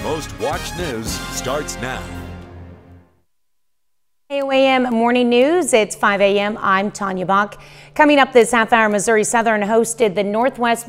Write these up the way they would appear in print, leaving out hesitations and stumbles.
most watched news starts now. KOAM Morning News. It's 5 a.m. I'm Tanya Bach. Coming up this half hour, Missouri Southern hosted the Northwest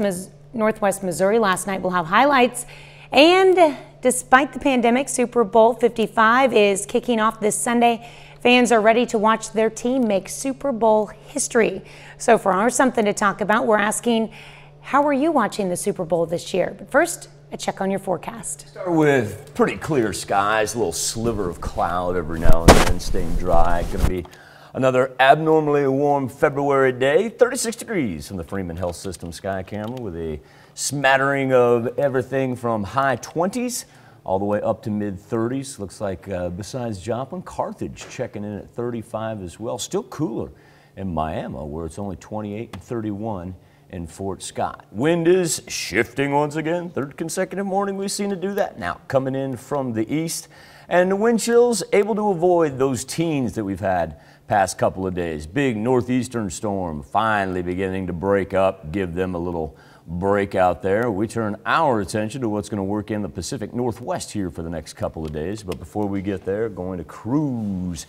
Missouri last night. We'll have highlights. And despite the pandemic, Super Bowl 55 is kicking off this Sunday. Fans are ready to watch their team make Super Bowl history. So for our Something to Talk About, we're asking, how are you watching the Super Bowl this year? But first, a check on your forecast. Start with pretty clear skies, a little sliver of cloud every now and then, staying dry. Going to be another abnormally warm February day, 36 degrees from the Freeman Health System sky camera, with a smattering of everything from high 20s all the way up to mid 30s. Looks like besides Joplin, Carthage checking in at 35 as well. Still cooler in Miami, where it's only 28 and 31 in Fort Scott. Wind is shifting once again. Third consecutive morning we've seen it do that. Now coming in from the east, and the wind chills able to avoid those teens that we've had past couple of days. Big northeastern storm finally beginning to break up, give them a little break out there. We turn our attention to what's going to work in the Pacific Northwest here for the next couple of days. But before we get there, going to cruise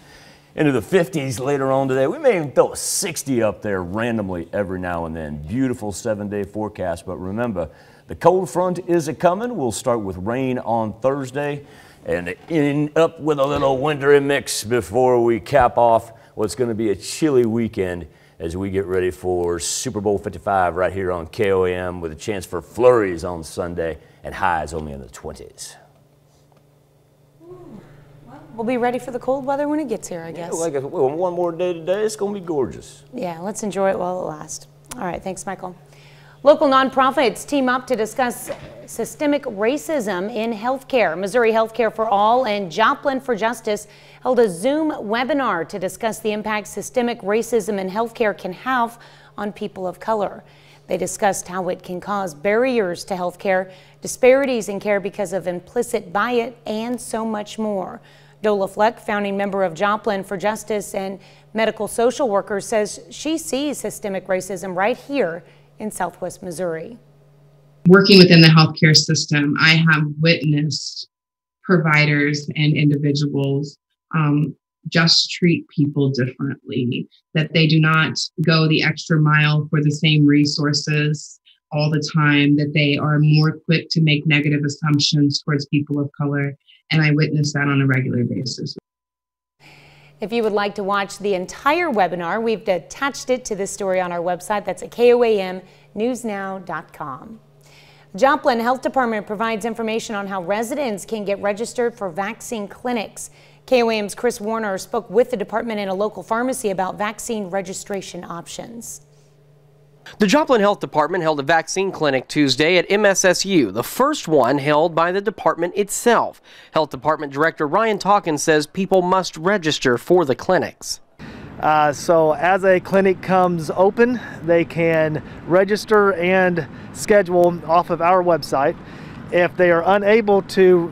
into the 50s later on today. We may even throw a 60 up there randomly every now and then. Beautiful 7-day forecast, but remember, the cold front is a-coming. We'll start with rain on Thursday and end up with a little wintry mix before we cap off what's going to be a chilly weekend as we get ready for Super Bowl 55 right here on KOAM, with a chance for flurries on Sunday and highs only in the 20s. We'll be ready for the cold weather when it gets here, I guess. Yeah, like one more day today, it's going to be gorgeous. Yeah, let's enjoy it while it lasts. All right, thanks, Michael. Local nonprofits team up to discuss systemic racism in healthcare. Missouri Healthcare for All and Joplin for Justice held a Zoom webinar to discuss the impact systemic racism in healthcare can have on people of color. They discussed how it can cause barriers to healthcare, disparities in care because of implicit bias, and so much more. Dola Fleck, founding member of Joplin for Justice and medical social worker, says she sees systemic racism right here in Southwest Missouri. Working within the healthcare system, I have witnessed providers and individuals just treat people differently, that they do not go the extra mile for the same resources all the time, that they are more quick to make negative assumptions towards people of color. And I witness that on a regular basis. If you would like to watch the entire webinar, we've attached it to this story on our website. That's at KOAMnewsnow.com. Joplin Health Department provides information on how residents can get registered for vaccine clinics. KOAM's Chris Warner spoke with the department in a local pharmacy about vaccine registration options. The Joplin Health Department held a vaccine clinic Tuesday at MSSU, the first one held by the department itself. Health Department Director Ryan Talkin says people must register for the clinics. So as a clinic comes open, they can register and schedule off of our website. If they are unable to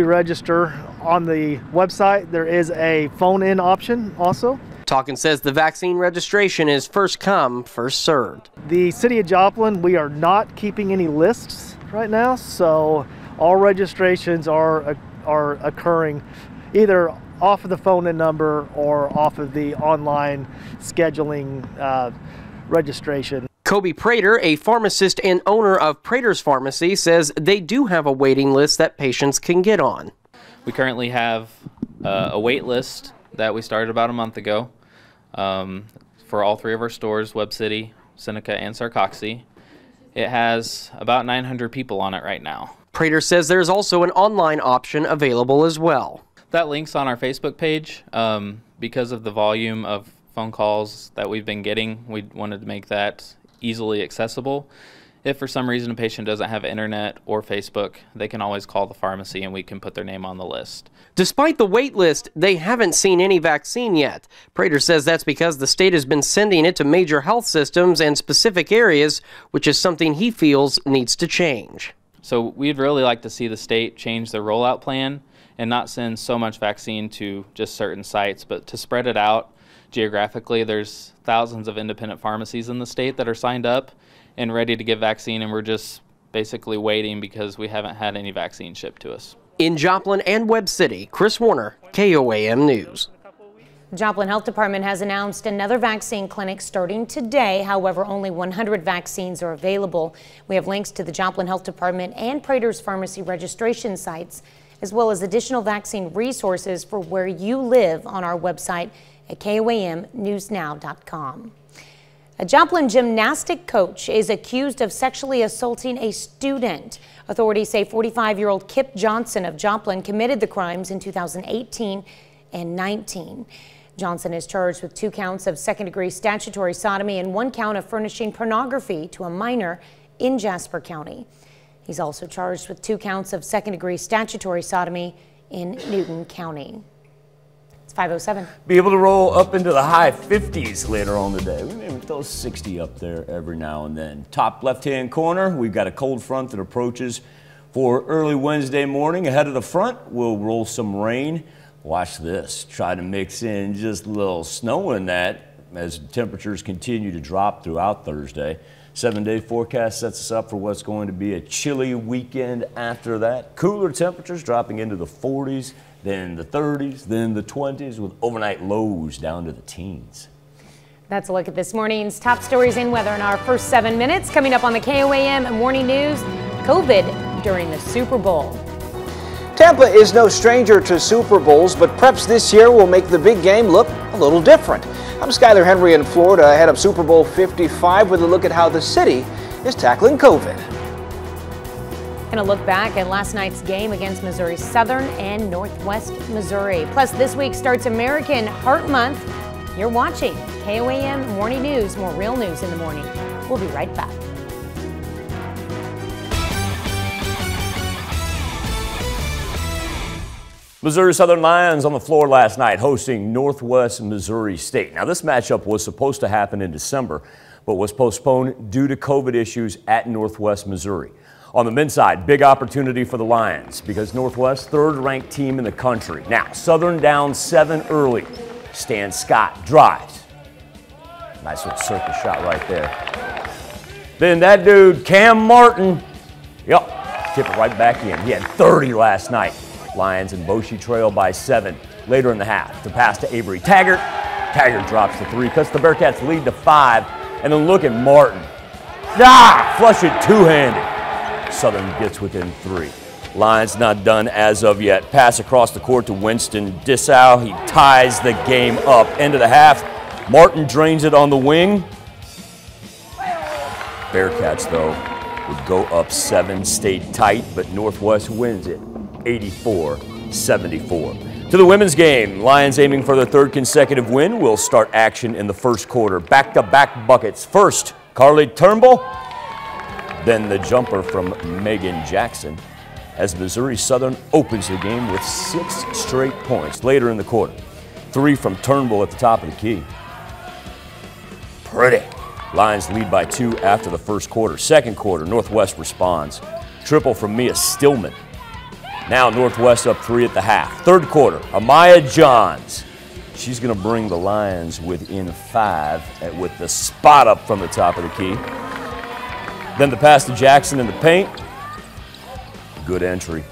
register on the website, there is a phone-in option also. Talkin says the vaccine registration is first come, first served. The City of Joplin, we are not keeping any lists right now, so all registrations are occurring either off of the phone-in number or off of the online scheduling registration. Kobe Prater, a pharmacist and owner of Prater's Pharmacy, says they do have a waiting list that patients can get on. We currently have a wait list that we started about a month ago for all three of our stores, Webb City, Seneca, and Sarcoxy. It has about 900 people on it right now. Prater says there's also an online option available as well. That link's on our Facebook page. Because of the volume of phone calls that we've been getting, we wanted to make that easily accessible. If for some reason a patient doesn't have internet or Facebook, they can always call the pharmacy and we can put their name on the list. Despite the wait list, they haven't seen any vaccine yet. Prater says that's because the state has been sending it to major health systems and specific areas, which is something he feels needs to change. So we'd really like to see the state change their rollout plan and not send so much vaccine to just certain sites, but to spread it out geographically. There's thousands of independent pharmacies in the state that are signed up and ready to give vaccine, and we're just basically waiting because we haven't had any vaccine shipped to us. In Joplin and Webb City, Chris Warner, KOAM News. Joplin Health Department has announced another vaccine clinic starting today. However, only 100 vaccines are available. We have links to the Joplin Health Department and Prater's Pharmacy registration sites, as well as additional vaccine resources for where you live on our website at KOAMnewsnow.com. A Joplin gymnastic coach is accused of sexually assaulting a student. Authorities say 45-year-old Kip Johnson of Joplin committed the crimes in 2018 and 19. Johnson is charged with 2 counts of second-degree statutory sodomy and 1 count of furnishing pornography to a minor in Jasper County. He's also charged with 2 counts of second-degree statutory sodomy in Newton County. It's 5:07. Be able to roll up into the high 50s later on today. We maybe throw 60 up there every now and then. Top left-hand corner, we've got a cold front that approaches for early Wednesday morning. Ahead of the front, we'll roll some rain. Watch this. Try to mix in just a little snow in that as temperatures continue to drop throughout Thursday. 7-day forecast sets us up for what's going to be a chilly weekend after that. Cooler temperatures dropping into the 40s, then the 30s, then the 20s, with overnight lows down to the teens. That's a look at this morning's top stories and weather in our first 7 minutes. Coming up on the KOAM Morning News, COVID during the Super Bowl. Tampa is no stranger to Super Bowls, but preps this year will make the big game look a little different. I'm Skyler Henry in Florida ahead of Super Bowl 55 with a look at how the city is tackling COVID. And a look back at last night's game against Missouri Southern and Northwest Missouri. Plus, this week starts American Heart Month. You're watching KOAM Morning News, more real news in the morning. We'll be right back. Missouri Southern Lions on the floor last night hosting Northwest Missouri State. Now, this matchup was supposed to happen in December, but was postponed due to COVID issues at Northwest Missouri. On the men's side, big opportunity for the Lions because Northwest, 3rd-ranked team in the country. Now, Southern down 7 early. Stan Scott drives. Nice little circus shot right there. Then that dude, Cam Martin, tip it right back in. He had 30 last night. Lions and Boshi trail by 7 later in the half. The pass to Avery Taggart. Taggart drops the 3, cuts the Bearcats lead to 5. And then look at Martin. Flush it two-handed. Southern gets within 3. Lions not done as of yet. Pass across the court to Winston Dissau. He ties the game up. End of the half. Martin drains it on the wing. Bearcats, though, would go up 7, stayed tight, but Northwest wins it 84-74. To the women's game, Lions aiming for their 3rd consecutive win will start action in the first quarter. Back-to-back buckets. First, Carly Turnbull, then the jumper from Megan Jackson, as Missouri Southern opens the game with 6 straight points later in the quarter. 3 from Turnbull at the top of the key. Pretty. Lions lead by 2 after the first quarter. Second quarter, Northwest responds. Triple from Mia Stillman. Now Northwest up 3 at the half. Third quarter, Amaya Johns. She's going to bring the Lions within 5 with the spot up from the top of the key. Then the pass to Jackson in the paint. Good entry.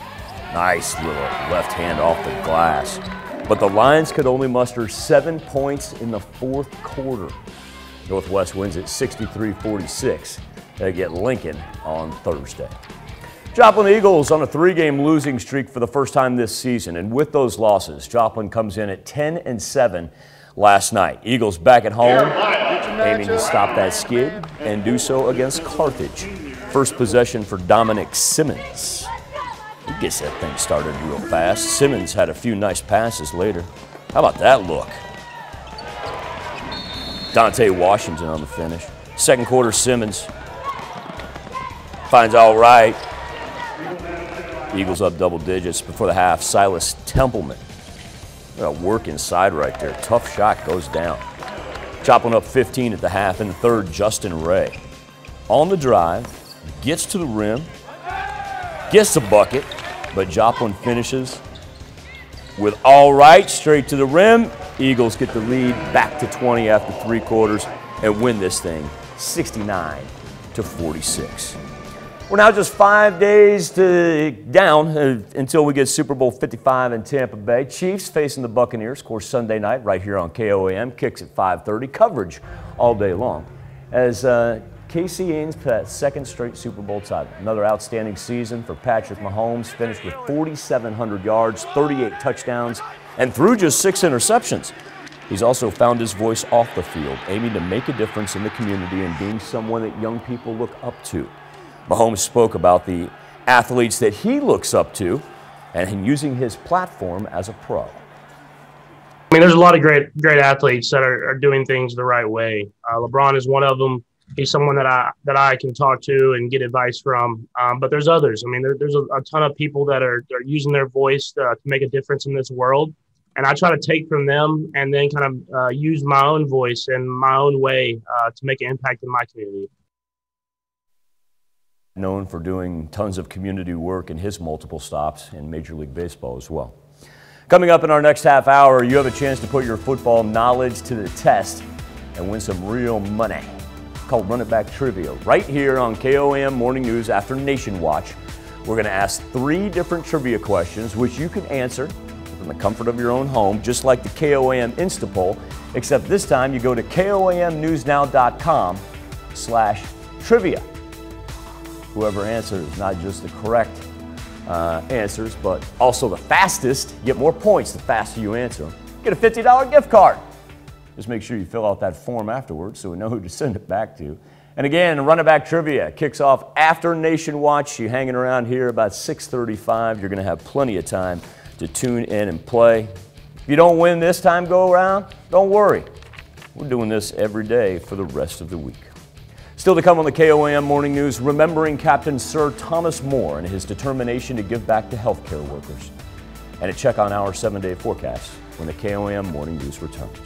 Nice little left hand off the glass. But the Lions could only muster 7 points in the 4th quarter. Northwest wins it 63-46. They get Lincoln on Thursday. Joplin Eagles on a 3-game losing streak for the first time this season. And with those losses, Joplin comes in at 10-7 last night. Eagles back at home, aiming to stop that skid and do so against Carthage. First possession for Dominic Simmons. He gets that thing started real fast. Simmons had a few nice passes later. How about that look? Dante Washington on the finish. Second quarter, Simmons finds all right. Eagles up double digits before the half. Silas Templeman. A work inside right there. Tough shot goes down. Joplin up 15 at the half. In the third, Justin Ray on the drive, gets to the rim, gets the bucket, but Joplin finishes with all right, straight to the rim. Eagles get the lead back to 20 after 3 quarters and win this thing 69-46. We're now just 5 days down until we get Super Bowl 55 in Tampa Bay. Chiefs facing the Buccaneers, of course, Sunday night right here on KOAM. Kicks at 5:30. Coverage all day long. As KC aims for that second straight Super Bowl title. Another outstanding season for Patrick Mahomes. Finished with 4,700 yards, 38 touchdowns, and threw just 6 interceptions. He's also found his voice off the field, aiming to make a difference in the community and being someone that young people look up to. Mahomes spoke about the athletes that he looks up to and using his platform as a pro. I mean, there's a lot of great athletes that are doing things the right way. LeBron is one of them. He's someone that I can talk to and get advice from. But there's others. I mean, there's a ton of people that are using their voice to make a difference in this world. And I try to take from them and then kind of use my own voice and my own way to make an impact in my community. Known for doing tons of community work in his multiple stops in Major League Baseball as well. Coming up in our next half hour, you have a chance to put your football knowledge to the test and win some real money. Called Run It Back Trivia right here on KOAM Morning News after Nation Watch. We're going to ask 3 different trivia questions which you can answer from the comfort of your own home, just like the KOAM Instapoll, except this time you go to KOAMnewsnow.com/trivia. Whoever answers not just the correct answers, but also the fastest, get more points the faster you answer them. Get a $50 gift card. Just make sure you fill out that form afterwards so we know who to send it back to. And again, Run It Back Trivia kicks off after Nation Watch. You're hanging around here about 6:35. You're going to have plenty of time to tune in and play. If you don't win this time go around, don't worry. We're doing this every day for the rest of the week. Still to come on the KOAM Morning News, remembering Captain Sir Thomas More and his determination to give back to healthcare workers. And a check on our 7-day forecast when the KOAM Morning News returns.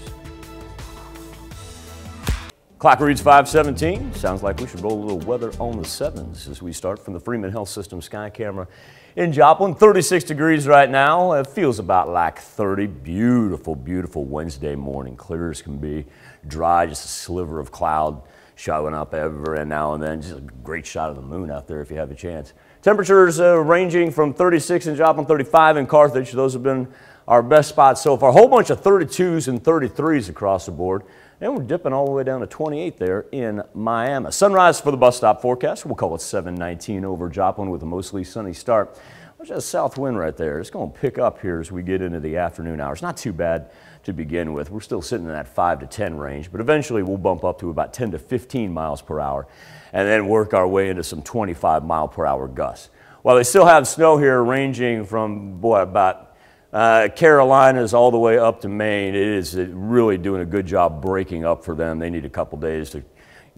Clock reads 5:17. Sounds like we should roll a little weather on the 7s as we start from the Freeman Health System sky camera in Joplin. 36 degrees right now. It feels about like 30. Beautiful, beautiful Wednesday morning. Clear as can be. Dry, just a sliver of cloud showing up every now and then. Just a great shot of the moon out there if you have a chance. Temperatures ranging from 36 in Joplin, 35 in Carthage. Those have been our best spots so far. A whole bunch of 32s and 33s across the board. And we're dipping all the way down to 28 there in Miami. Sunrise for the bus stop forecast. We'll call it 7:19 over Joplin with a mostly sunny start. There's a south wind right there. It's going to pick up here as we get into the afternoon hours. Not too bad to begin with. We're still sitting in that 5 to 10 range, but eventually we'll bump up to about 10 to 15 miles per hour and then work our way into some 25 mile per hour gusts. While they still have snow here ranging from, about Carolinas all the way up to Maine, it is really doing a good job breaking up for them. They need a couple days to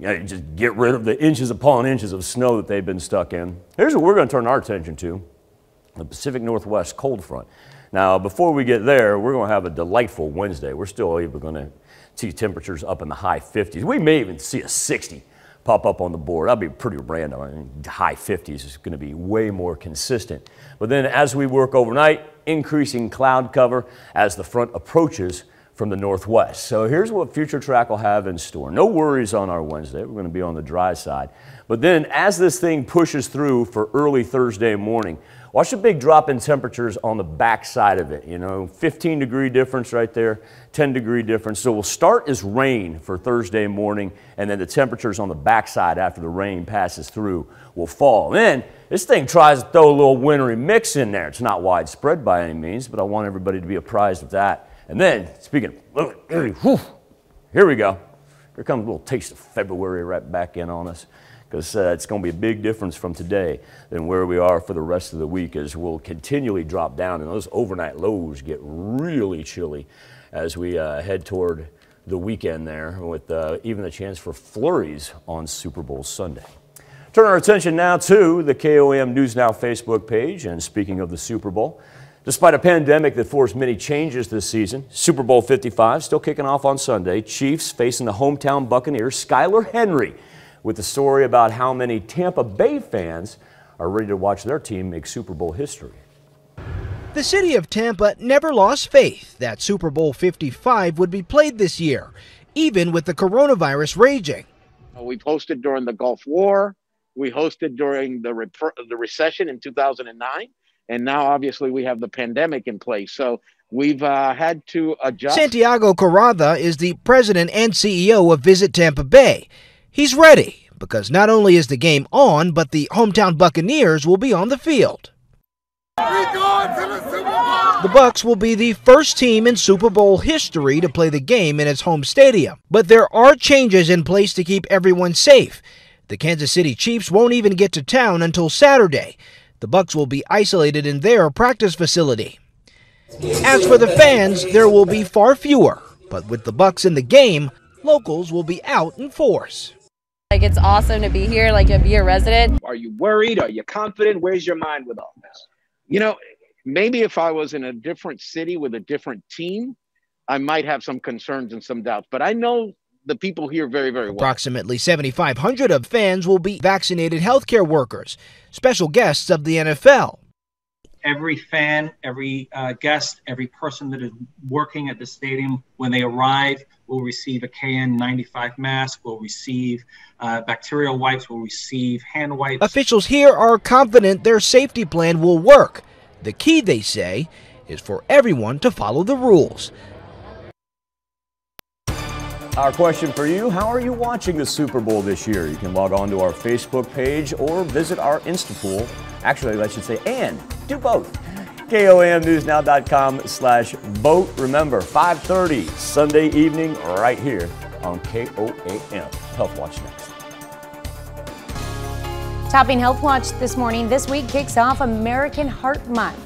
just get rid of the inches upon inches of snow that they've been stuck in. Here's what we're going to turn our attention to, the Pacific Northwest cold front. Now, before we get there, we're going to have a delightful Wednesday. We're still even going to see temperatures up in the high 50s. We may even see a 60 pop up on the board. That'll be pretty random. I mean, high 50s is going to be way more consistent. But then as we work overnight, increasing cloud cover as the front approaches from the northwest. So here's what Future Track will have in store. No worries on our Wednesday. We're going to be on the dry side. But then as this thing pushes through for early Thursday morning, watch the big drop in temperatures on the back side of it. 15-degree difference right there, 10-degree difference. So we'll start as rain for Thursday morning, and then the temperatures on the back side after the rain passes through will fall. Then this thing tries to throw a little wintry mix in there. It's not widespread by any means, but I want everybody to be apprised of that. And then, speaking of, here we go. Here comes a little taste of February right back in on us, because it's going to be a big difference from today than where we are for the rest of the week, as we'll continually drop down and those overnight lows get really chilly as we head toward the weekend there, with even the chance for flurries on Super Bowl Sunday. Turn our attention now to the KOAM News Now Facebook page. And speaking of the Super Bowl, despite a pandemic that forced many changes this season, Super Bowl 55 still kicking off on Sunday. Chiefs facing the hometown Buccaneers. Skylar Henry with the story about how many Tampa Bay fans are ready to watch their team make Super Bowl history. The city of Tampa never lost faith that Super Bowl 55 would be played this year, even with the coronavirus raging. We've hosted during the Gulf War. We hosted during the recession in 2009. And now, obviously, we have the pandemic in place. So we've had to adjust. Santiago Carranza is the president and CEO of Visit Tampa Bay. He's ready because not only is the game on, but the hometown Buccaneers will be on the field. The Bucs will be the first team in Super Bowl history to play the game in its home stadium. But there are changes in place to keep everyone safe. The Kansas City Chiefs won't even get to town until Saturday. The Bucs will be isolated in their practice facility. As for the fans, there will be far fewer. But with the Bucs in the game, locals will be out in force. It's awesome to be here, to be a resident. Are you worried? Are you confident? Where's your mind with all this? Maybe if I was in a different city with a different team, I might have some concerns and some doubts. But I know the people here very, very well. Approximately 7,500 of fans will be vaccinated healthcare workers, special guests of the NFL. Every fan, every guest, every person that is working at the stadium, when they arrive, will receive a KN95 mask, will receive bacterial wipes, will receive hand wipes. Officials here are confident their safety plan will work. The key, they say, is for everyone to follow the rules. Our question for you, how are you watching the Super Bowl this year? You can log on to our Facebook page or visit our Insta pool. Actually, I should say, and do both. KOAMnewsnow.com/vote. Remember, 5:30 Sunday evening right here on KOAM. Health Watch next. Topping Health Watch this morning, this week kicks off American Heart Month.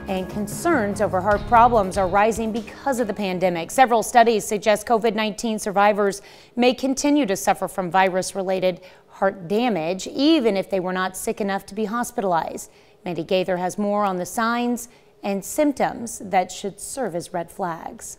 And concerns over heart problems are rising because of the pandemic. Several studies suggest COVID-19 survivors may continue to suffer from virus-related heart damage, even if they were not sick enough to be hospitalized. Mandy Gaither has more on the signs and symptoms that should serve as red flags.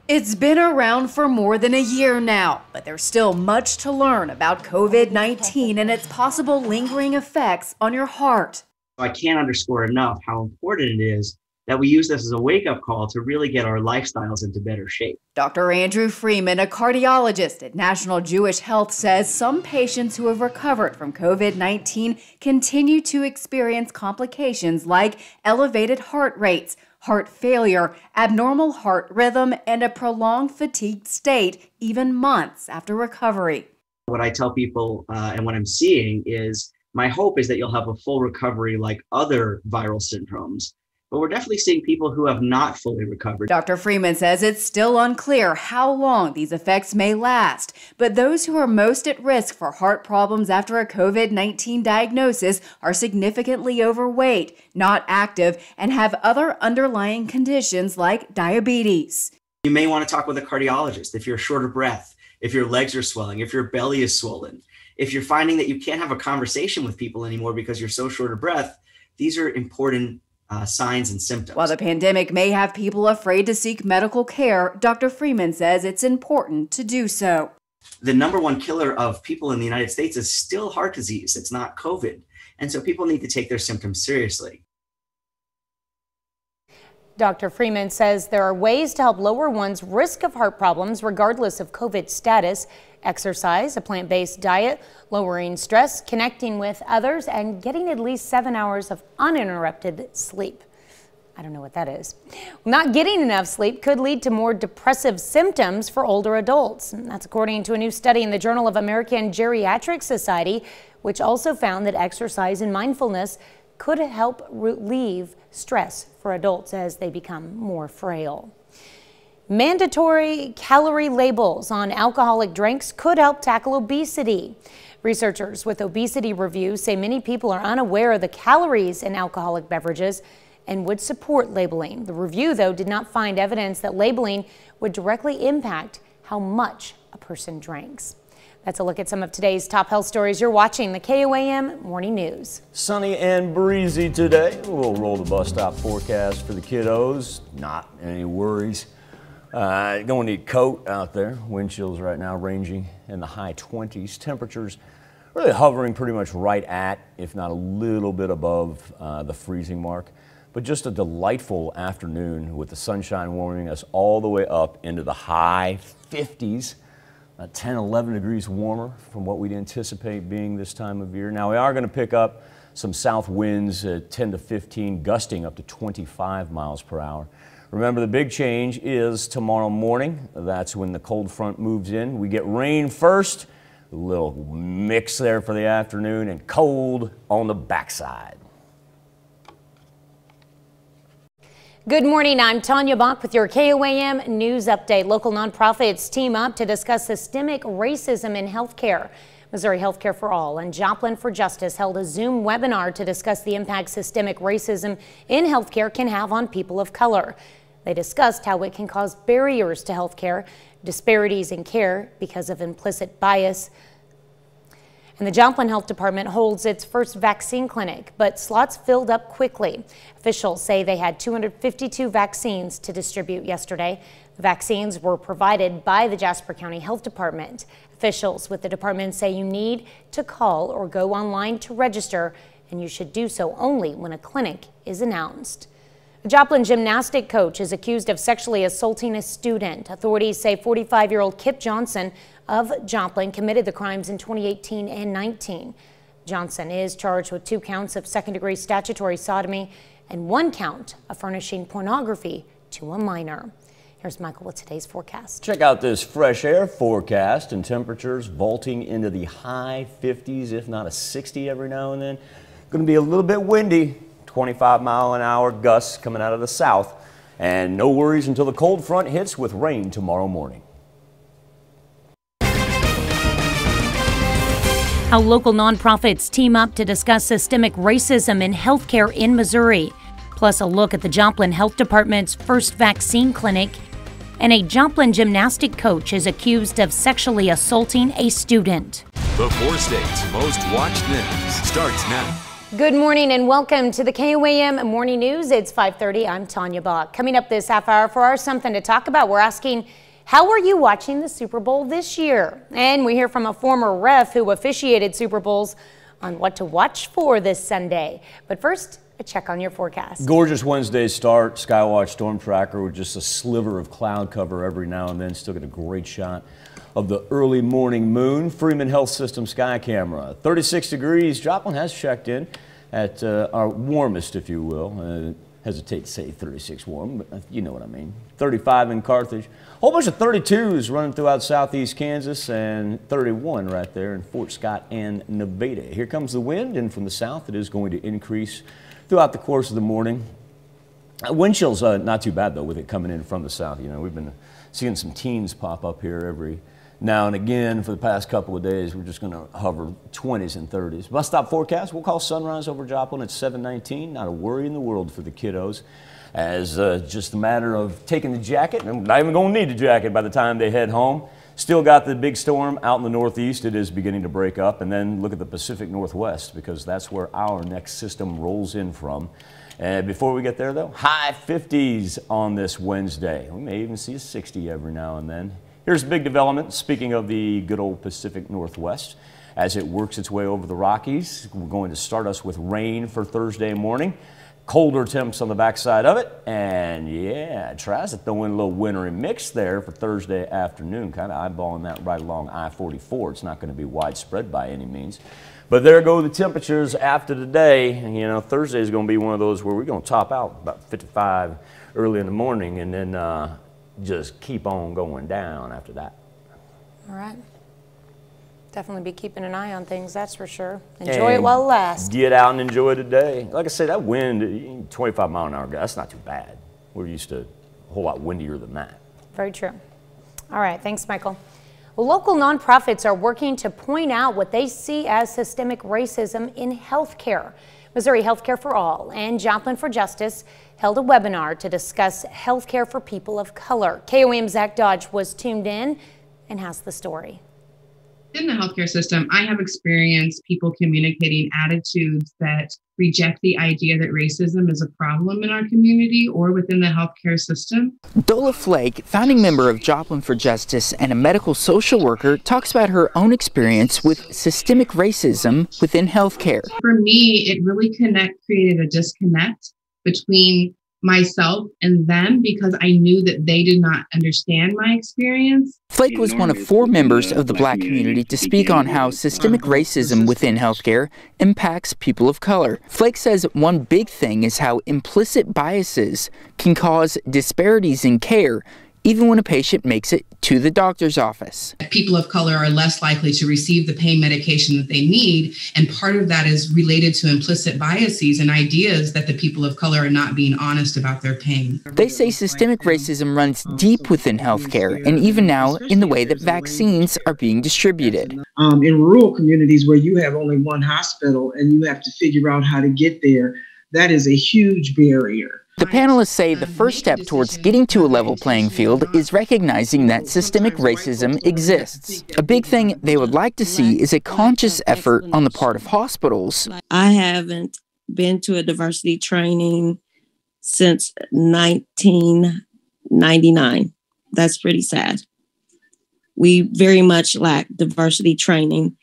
It's been around for more than a year now, but there's still much to learn about COVID-19 and its possible lingering effects on your heart. I can't underscore enough how important it is that we use this as a wake-up call to really get our lifestyles into better shape. Dr. Andrew Freeman, a cardiologist at National Jewish Health, says some patients who have recovered from COVID-19 continue to experience complications like elevated heart rates, heart failure, abnormal heart rhythm, and a prolonged fatigued state even months after recovery. What I tell people and what I'm seeing is my hope is that you'll have a full recovery like other viral syndromes, but we're definitely seeing people who have not fully recovered. Dr. Freeman says it's still unclear how long these effects may last, but those who are most at risk for heart problems after a COVID-19 diagnosis are significantly overweight, not active, and have other underlying conditions like diabetes. You may want to talk with a cardiologist if you're short of breath, if your legs are swelling, if your belly is swollen. If you're finding that you can't have a conversation with people anymore because you're so short of breath, these are important signs and symptoms. While the pandemic may have people afraid to seek medical care, Dr. Freeman says it's important to do so. The #1 killer of people in the United States is still heart disease. It's not COVID. And so people need to take their symptoms seriously. Dr. Freeman says there are ways to help lower one's risk of heart problems regardless of COVID status. Exercise, a plant-based diet, lowering stress, connecting with others, and getting at least 7 hours of uninterrupted sleep. I don't know what that is. Not getting enough sleep could lead to more depressive symptoms for older adults. And that's according to a new study in the Journal of American Geriatric Society, which also found that exercise and mindfulness could help relieve stress for adults as they become more frail. Mandatory calorie labels on alcoholic drinks could help tackle obesity. Researchers with Obesity Review say many people are unaware of the calories in alcoholic beverages and would support labeling. The review, though, did not find evidence that labeling would directly impact how much a person drinks. That's a look at some of today's top health stories. You're watching the KOAM Morning News. Sunny and breezy today. We'll roll the bus stop forecast for the kiddos. Not any worries. Going to need a coat out there. Wind chills right now ranging in the high 20s. Temperatures really hovering pretty much right at, if not a little bit above, the freezing mark. But just a delightful afternoon with the sunshine warming us all the way up into the high 50s. 10, 11 degrees warmer from what we'd anticipate being this time of year. Now we are going to pick up some south winds at 10 to 15, gusting up to 25 miles per hour. Remember, the big change is tomorrow morning. That's when the cold front moves in. We get rain first, a little mix there for the afternoon, and cold on the backside. Good morning, I'm Tanya Bach with your KOAM News Update. Local nonprofits team up to discuss systemic racism in healthcare. Missouri Healthcare for All and Joplin for Justice held a Zoom webinar to discuss the impact systemic racism in healthcare can have on people of color. They discussed how it can cause barriers to healthcare, disparities in care because of implicit bias. And the Joplin Health Department holds its first vaccine clinic, but slots filled up quickly. Officials say they had 252 vaccines to distribute yesterday. The vaccines were provided by the Jasper County Health Department. Officials with the department say you need to call or go online to register, and you should do so only when a clinic is announced. A Joplin gymnastic coach is accused of sexually assaulting a student. Authorities say 45-year-old Kip Johnson of Joplin committed the crimes in 2018 and 19. Johnson is charged with 2 counts of second-degree statutory sodomy and 1 count of furnishing pornography to a minor. Here's Michael with today's forecast. Check out this fresh air forecast, and temperatures vaulting into the high 50s, if not a 60 every now and then. Going to be a little bit windy, 25-mile-an-hour gusts coming out of the south, and no worries until the cold front hits with rain tomorrow morning. How local nonprofits team up to discuss systemic racism in healthcare in Missouri. Plus a look at the Joplin Health Department's first vaccine clinic. And a Joplin gymnastic coach is accused of sexually assaulting a student. The 4 states' most watched news starts now. Good morning and welcome to the KOAM Morning News. It's 5:30. I'm Tanya Bach. Coming up this half hour for our Something to Talk About, we're asking, how are you watching the Super Bowl this year? And we hear from a former ref who officiated Super Bowls on what to watch for this Sunday. But first, a check on your forecast. Gorgeous Wednesday start. Skywatch storm tracker with just a sliver of cloud cover every now and then. Still get a great shot of the early morning moon. Freeman Health System sky camera. 36 degrees. Joplin has checked in at our warmest, if you will. Hesitate to say 36 warm, but you know what I mean. 35 in Carthage. A whole bunch of 32s running throughout southeast Kansas, and 31 right there in Fort Scott and Nevada. Here comes the wind, and from the south it is going to increase throughout the course of the morning. Wind chill's not too bad though, with it coming in from the south. You know, we've been seeing some teens pop up here every now and again for the past couple of days. We're just going to hover 20s and 30s. Bus stop forecast, we'll call sunrise over Joplin at 7:19. Not a worry in the world for the kiddos, as just a matter of taking the jacket. I'm not even going to need the jacket by the time they head home. Still got the big storm out in the northeast. It is beginning to break up. And then look at the Pacific Northwest, because that's where our next system rolls in from. And before we get there though, high 50s on this Wednesday. We may even see a 60 every now and then. Here's a big development, speaking of the good old Pacific Northwest. As it works its way over the Rockies, we're going to start us with rain for Thursday morning. Colder temps on the backside of it. And yeah, it tries to throw in a little wintry mix there for Thursday afternoon, kind of eyeballing that right along I-44. It's not going to be widespread by any means. But there go the temperatures after today. And, you know, Thursday is going to be one of those where we're going to top out about 55 early in the morning, and then just keep on going down after that. All right. Definitely be keeping an eye on things, that's for sure. Enjoy it while it lasts. Get out and enjoy today. Like I said, that wind, 25 mile an hour, that's not too bad. We're used to a whole lot windier than that. Very true. All right, thanks, Michael. Well, local nonprofits are working to point out what they see as systemic racism in healthcare. Missouri Healthcare for All and Joplin for Justice held a webinar to discuss healthcare for people of color. KOAM's Zach Dodge was tuned in and has the story. In the healthcare system, I have experienced people communicating attitudes that reject the idea that racism is a problem in our community or within the healthcare system. Dola Flake, founding member of Joplin for Justice and a medical social worker, talks about her own experience with systemic racism within healthcare. For me, it really created a disconnect between myself and them because I knew that they did not understand my experience. Flake was one of 4 members of the Black community to speak on how systemic racism within healthcare impacts people of color. Flake says one big thing is how implicit biases can cause disparities in care, even when a patient makes it to the doctor's office. People of color are less likely to receive the pain medication that they need, and part of that is related to implicit biases and ideas that the people of color are not being honest about their pain. They say systemic racism runs deep within healthcare, and even now in the way that vaccines are being distributed. In rural communities where you have only one hospital and you have to figure out how to get there, that is a huge barrier. The panelists say the first step towards getting to a level playing field is recognizing that systemic racism exists. A big thing they would like to see is a conscious effort on the part of hospitals. I haven't been to a diversity training since 1999. That's pretty sad. We very much lack diversity training,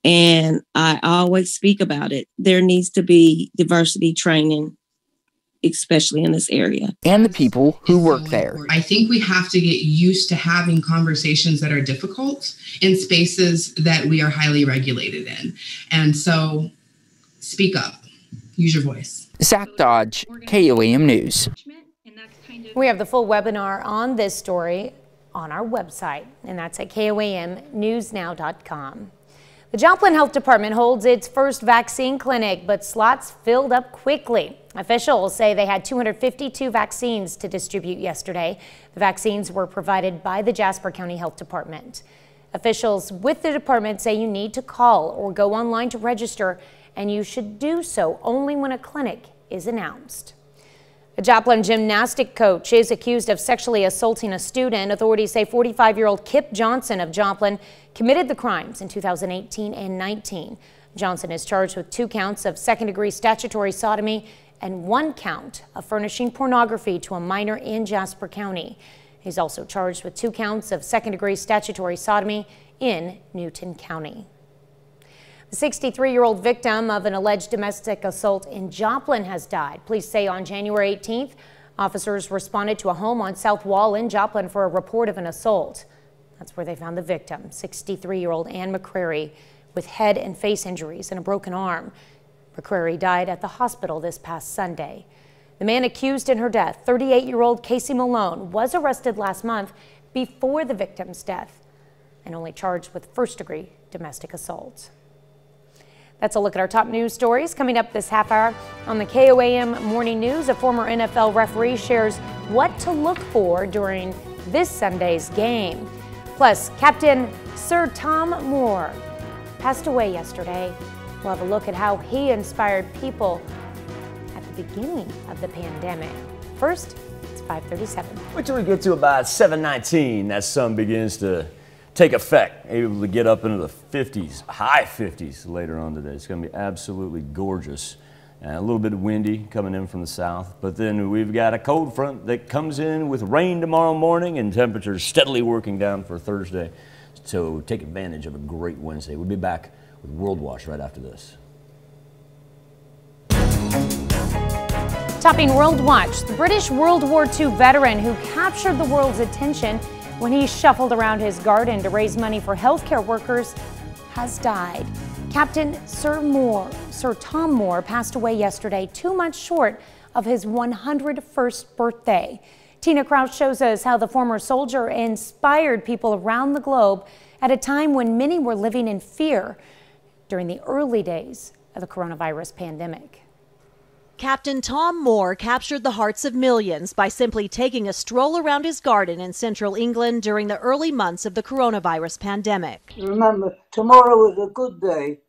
and I always speak about it. There needs to be diversity training, especially in this area. And the people who work there. I think we have to get used to having conversations that are difficult in spaces that we are highly regulated in. And so speak up, use your voice. Zach Dodge, KOAM News. We have the full webinar on this story on our website, and that's at KOAMnewsnow.com. The Joplin Health Department holds its first vaccine clinic, but slots filled up quickly. Officials say they had 252 vaccines to distribute yesterday. The vaccines were provided by the Jasper County Health Department. Officials with the department say you need to call or go online to register, and you should do so only when a clinic is announced. A Joplin gymnastic coach is accused of sexually assaulting a student. Authorities say 45-year-old Kip Johnson of Joplin committed the crimes in 2018 and 19. Johnson is charged with 2 counts of second-degree statutory sodomy and 1 count of furnishing pornography to a minor in Jasper County. He's also charged with 2 counts of second-degree statutory sodomy in Newton County. The 63-year-old victim of an alleged domestic assault in Joplin has died. Police say on January 18th, officers responded to a home on South Wall in Joplin for a report of an assault. That's where they found the victim, 63-year-old Ann McCrary, with head and face injuries and a broken arm. McCrary died at the hospital this past Sunday. The man accused in her death, 38-year-old Casey Malone, was arrested last month before the victim's death and only charged with first-degree domestic assault. That's a look at our top news stories. Coming up this half hour on the KOAM Morning News, a former NFL referee shares what to look for during this Sunday's game. Plus, Captain Sir Tom Moore passed away yesterday. We'll have a look at how he inspired people at the beginning of the pandemic. First, it's 5:37. Wait till we get to about 7:19. That sun begins to take effect, able to get up into the 50s, high 50s later on today. It's going to be absolutely gorgeous. And a little bit windy coming in from the south, but then we've got a cold front that comes in with rain tomorrow morning and temperatures steadily working down for Thursday. So take advantage of a great Wednesday. We'll be back with World Watch right after this. Topping World Watch, the British World War II veteran who captured the world's attention when he shuffled around his garden to raise money for healthcare workers has died. Captain Sir Tom Moore passed away yesterday, 2 months short of his 101st birthday. Tina Crouch shows us how the former soldier inspired people around the globe at a time when many were living in fear during the early days of the coronavirus pandemic. Captain Tom Moore captured the hearts of millions by simply taking a stroll around his garden in central England during the early months of the coronavirus pandemic. Remember, tomorrow is a good day.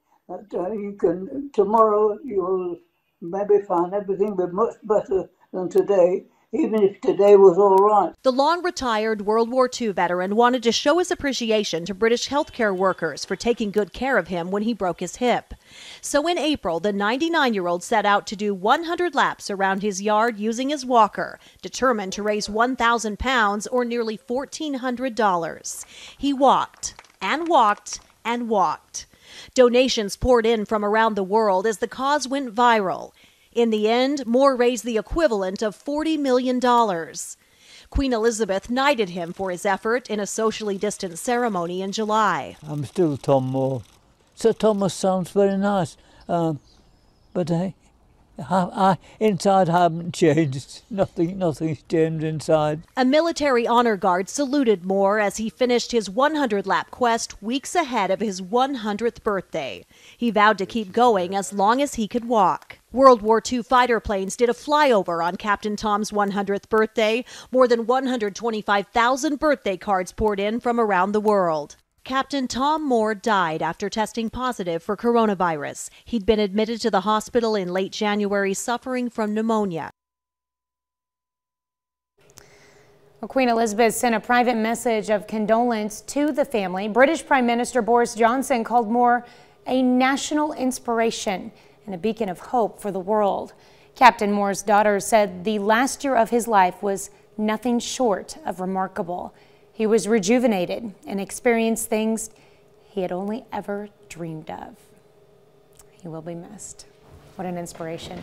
Tomorrow you'll maybe find everything be much better than today, even if today was all right. The long-retired World War II veteran wanted to show his appreciation to British healthcare workers for taking good care of him when he broke his hip. So in April, the 99-year-old set out to do 100 laps around his yard using his walker, determined to raise £1,000 or nearly $1,400. He walked and walked and walked. Donations poured in from around the world as the cause went viral. In the end, Moore raised the equivalent of $40 million. Queen Elizabeth knighted him for his effort in a socially distant ceremony in July. I'm still Tom Moore. Sir Thomas sounds very nice, but inside I haven't changed. Nothing's changed inside. A military honor guard saluted Moore as he finished his 100-lap quest weeks ahead of his 100th birthday. He vowed to keep going as long as he could walk. World War II fighter planes did a flyover on Captain Tom's 100th birthday. More than 125,000 birthday cards poured in from around the world. Captain Tom Moore died after testing positive for coronavirus. He'd been admitted to the hospital in late January suffering from pneumonia. Well, Queen Elizabeth sent a private message of condolence to the family. British Prime Minister Boris Johnson called Moore a national inspiration and a beacon of hope for the world. Captain Moore's daughter said the last year of his life was nothing short of remarkable. He was rejuvenated and experienced things he had only ever dreamed of. He will be missed. What an inspiration.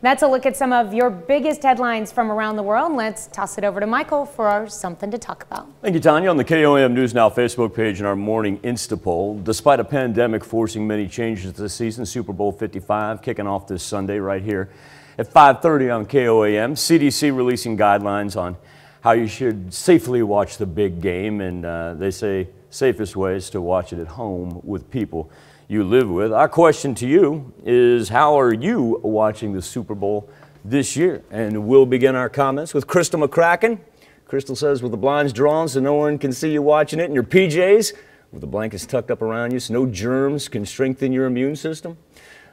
That's a look at some of your biggest headlines from around the world. Let's toss it over to Michael for our Something to Talk About. Thank you, Tanya. On the KOAM News Now Facebook page and our morning Insta poll, despite a pandemic forcing many changes this season, Super Bowl 55 kicking off this Sunday right here at 5:30 on KOAM. CDC releasing guidelines on how you should safely watch the big game, and they say safest way is to watch it at home with people you live with. Our question to you is, how are you watching the Super Bowl this year? And we'll begin our comments with Crystal McCracken. Crystal says, with the blinds drawn so no one can see you watching it in your PJs, with the blankets tucked up around you so no germs can strengthen your immune system.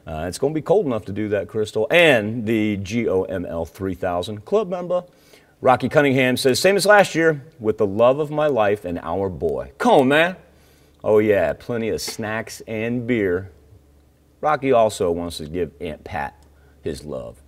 It's going to be cold enough to do that, Crystal. And the GOML 3000 club member Rocky Cunningham says, same as last year, with the love of my life and our boy. Come on, man. Oh, yeah, plenty of snacks and beer. Rocky also wants to give Aunt Pat his love.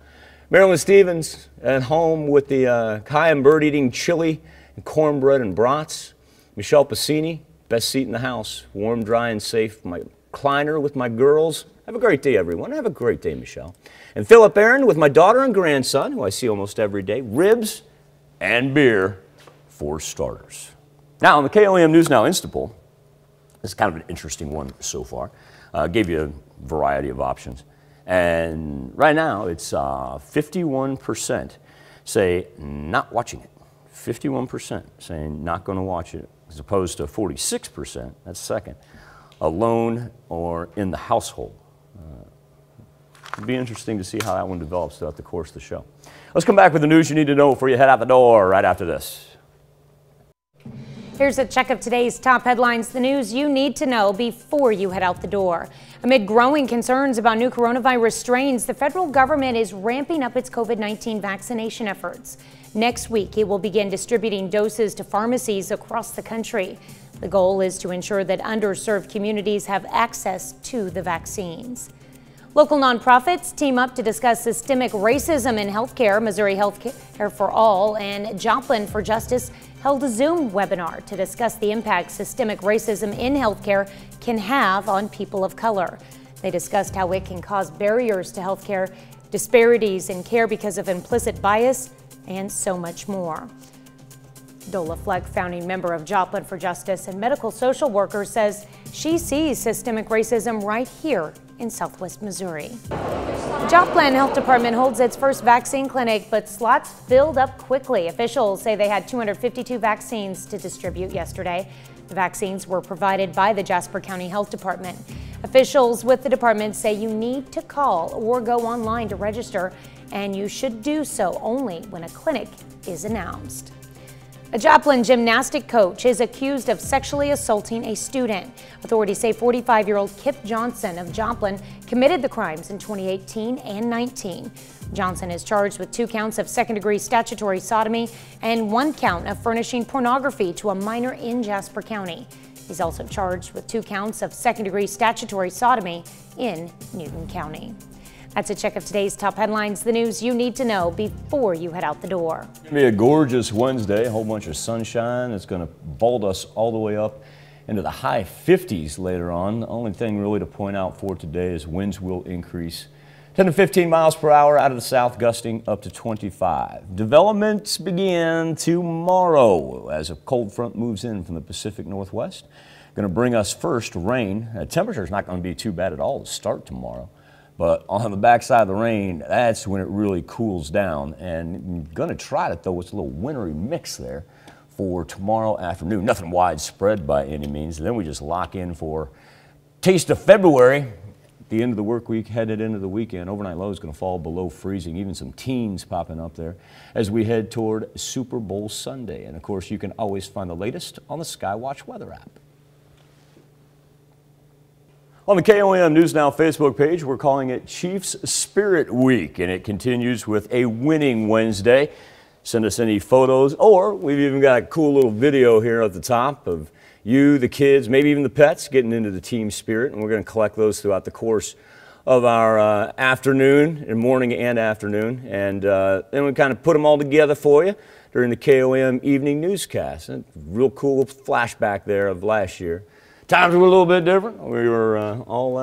Marilyn Stevens at home with the Kai and Bird eating chili and cornbread and brats. Michelle Pacini, best seat in the house, warm, dry, and safe. My recliner with my girls. Have a great day, everyone. Have a great day, Michelle. And Philip Aaron with my daughter and grandson, who I see almost every day. Ribs and beer for starters. Now, on the KOAM News Now Insta poll, this is kind of an interesting one so far. Gave you a variety of options. And right now, it's 51% say not watching it. 51% saying not going to watch it, as opposed to 46%, that's second, alone or in the household. It'll be interesting to see how that one develops throughout the course of the show. Let's come back with the news you need to know before you head out the door right after this. Here's a check of today's top headlines, the news you need to know before you head out the door. Amid growing concerns about new coronavirus strains, the federal government is ramping up its COVID-19 vaccination efforts. Next week, it will begin distributing doses to pharmacies across the country. The goal is to ensure that underserved communities have access to the vaccines. Local nonprofits team up to discuss systemic racism in healthcare. Missouri Healthcare for All and Joplin for Justice held a Zoom webinar to discuss the impact systemic racism in healthcare can have on people of color. They discussed how it can cause barriers to healthcare, disparities in care because of implicit bias, and so much more. Dola Fleck, founding member of Joplin for Justice and medical social worker, says she sees systemic racism right here in Southwest Missouri. The Joplin Health Department holds its first vaccine clinic, but slots filled up quickly. Officials say they had 252 vaccines to distribute yesterday. The vaccines were provided by the Jasper County Health Department. Officials with the department say you need to call or go online to register, and you should do so only when a clinic is announced. A Joplin gymnastic coach is accused of sexually assaulting a student. Authorities say 45-year-old Kip Johnson of Joplin committed the crimes in 2018 and 19. Johnson is charged with 2 counts of second-degree statutory sodomy and 1 count of furnishing pornography to a minor in Jasper County. He's also charged with 2 counts of second-degree statutory sodomy in Newton County. That's a check of today's top headlines, the news you need to know before you head out the door. It's going to be a gorgeous Wednesday, a whole bunch of sunshine. It's going to vault us all the way up into the high 50s later on. The only thing really to point out for today is winds will increase 10 to 15 miles per hour out of the south, gusting up to 25. Developments begin tomorrow as a cold front moves in from the Pacific Northwest. Going to bring us first rain. Temperature is not going to be too bad at all to start tomorrow. But on the backside of the rain, that's when it really cools down. And I'm going to try to throw us a little wintry mix there for tomorrow afternoon. Nothing widespread by any means. And then we just lock in for taste of February. At the end of the work week, headed into the weekend, overnight low is going to fall below freezing. Even some teens popping up there as we head toward Super Bowl Sunday. And of course, you can always find the latest on the Skywatch weather app. On the KOAM News Now Facebook page, we're calling it Chiefs Spirit Week, and it continues with a winning Wednesday. Send us any photos, or we've even got a cool little video here at the top of you, the kids, maybe even the pets getting into the team spirit, and we're going to collect those throughout the course of our afternoon, and morning and afternoon, and then we kind of put them all together for you during the KOAM evening newscast. And real cool flashback there of last year. Times were a little bit different. We were all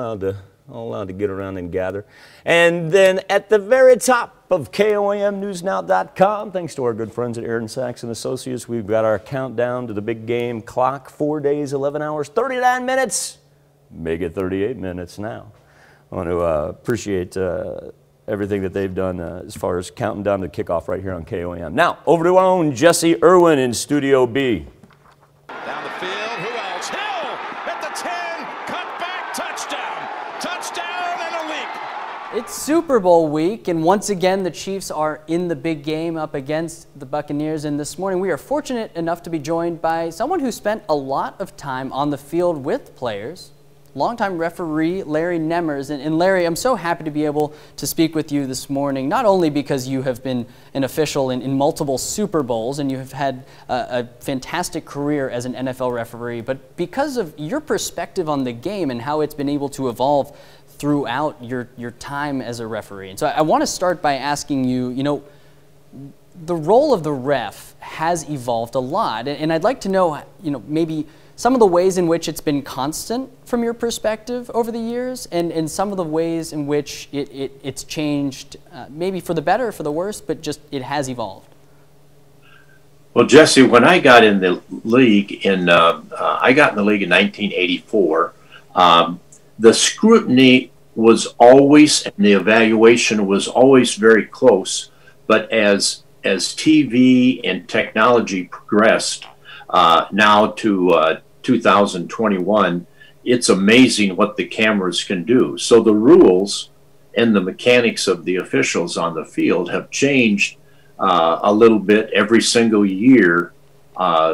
allowed to get around and gather. And then at the very top of KOAMNewsNow.com, thanks to our good friends at Aaron Sachs and Associates, we've got our countdown to the big game clock. 4 days, 11 hours, 39 minutes. Make it 38 minutes now. I want to appreciate everything that they've done as far as counting down the kickoff right here on KOAM. Now, over to our own Jesse Irwin in Studio B. Down the field. It's Super Bowl week, and once again the Chiefs are in the big game up against the Buccaneers. And this morning we are fortunate enough to be joined by someone who spent a lot of time on the field with players, longtime referee Larry Nemmers. And Larry, I'm so happy to be able to speak with you this morning, not only because you have been an official in multiple Super Bowls and you have had a fantastic career as an NFL referee, but because of your perspective on the game and how it's been able to evolve throughout your time as a referee. And so I want to start by asking you, the role of the ref has evolved a lot, and I'd like to know, maybe some of the ways in which it's been constant from your perspective over the years, and some of the ways in which it's changed, maybe for the better or for the worse, but just it has evolved. Well, Jesse, when I got in the league I got in the league in 1984, the scrutiny was always, and the evaluation was always very close. But as TV and technology progressed, now to 2021, it's amazing what the cameras can do. So the rules and the mechanics of the officials on the field have changed a little bit every single year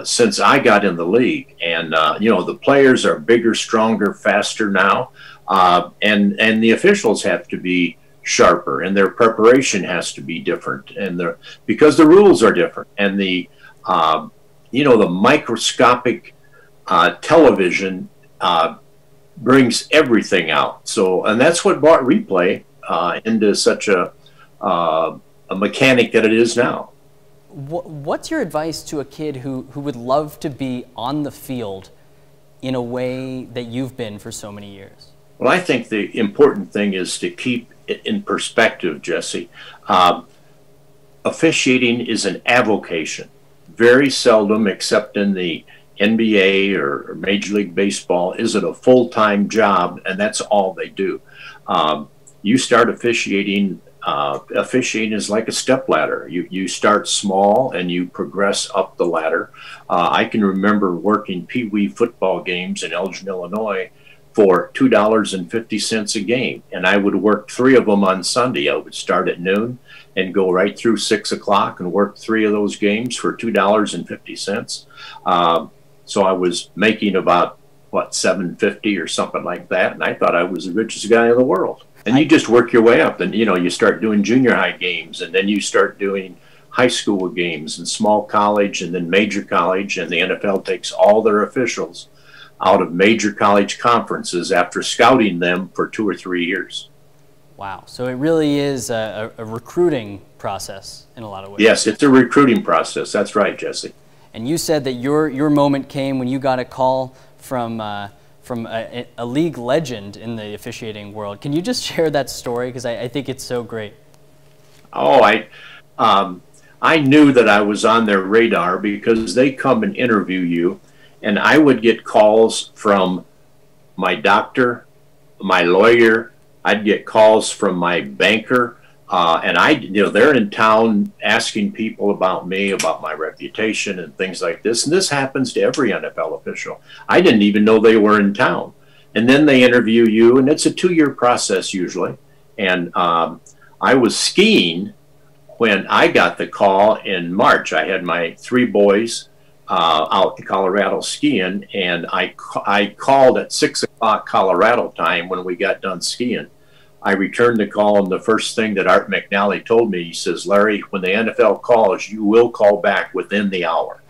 since I got in the league. And the players are bigger, stronger, faster now, and the officials have to be sharper, and their preparation has to be different, and because the rules are different, and the microscopic television brings everything out. So, and that's what brought replay into such a mechanic that it is now. What's your advice to a kid who would love to be on the field in a way that you've been for so many years? Well, I think the important thing is to keep it in perspective, Jesse. Officiating is an avocation. Very seldom, except in the NBA or Major League Baseball, is it a full-time job, and that's all they do. You start officiating. Officiating is like a stepladder. You start small and you progress up the ladder. I can remember working Pee-wee football games in Elgin, Illinois for $2.50 a game, and I would work 3 of them on Sunday. I would start at noon and go right through 6 o'clock and work 3 of those games for $2.50. So I was making about $7.50 or something like that, and I thought I was the richest guy in the world. And you just work your way up, and you start doing junior high games, and then you start doing high school games and small college and then major college, and the NFL takes all their officials out of major college conferences after scouting them for 2 or 3 years. Wow, so it really is a recruiting process in a lot of ways. Yes, it's a recruiting process. That's right, Jesse. And you said that your moment came when you got a call from from a league legend in the officiating world. Can you just share that story? Because I think it's so great. Oh, I knew that I was on their radar because they come and interview you, and I would get calls from my doctor, my lawyer. I'd get calls from my banker, and they're in town asking people about me, about my reputation and things like this. And this happens to every NFL official. I didn't even know they were in town. And then they interview you, and it's a 2-year process usually. And I was skiing when I got the call in March. I had my 3 boys out in Colorado skiing, and I called at 6 o'clock Colorado time when we got done skiing. I returned the call, and the first thing that Art McNally told me, he says, "Larry, when the NFL calls, you will call back within the hour."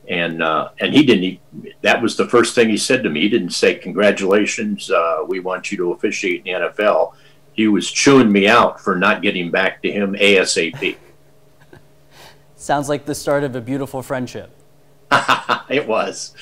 And he didn't. That was the first thing he said to me. He didn't say, "Congratulations, we want you to officiate in the NFL." He was chewing me out for not getting back to him ASAP. Sounds like the start of a beautiful friendship. It was.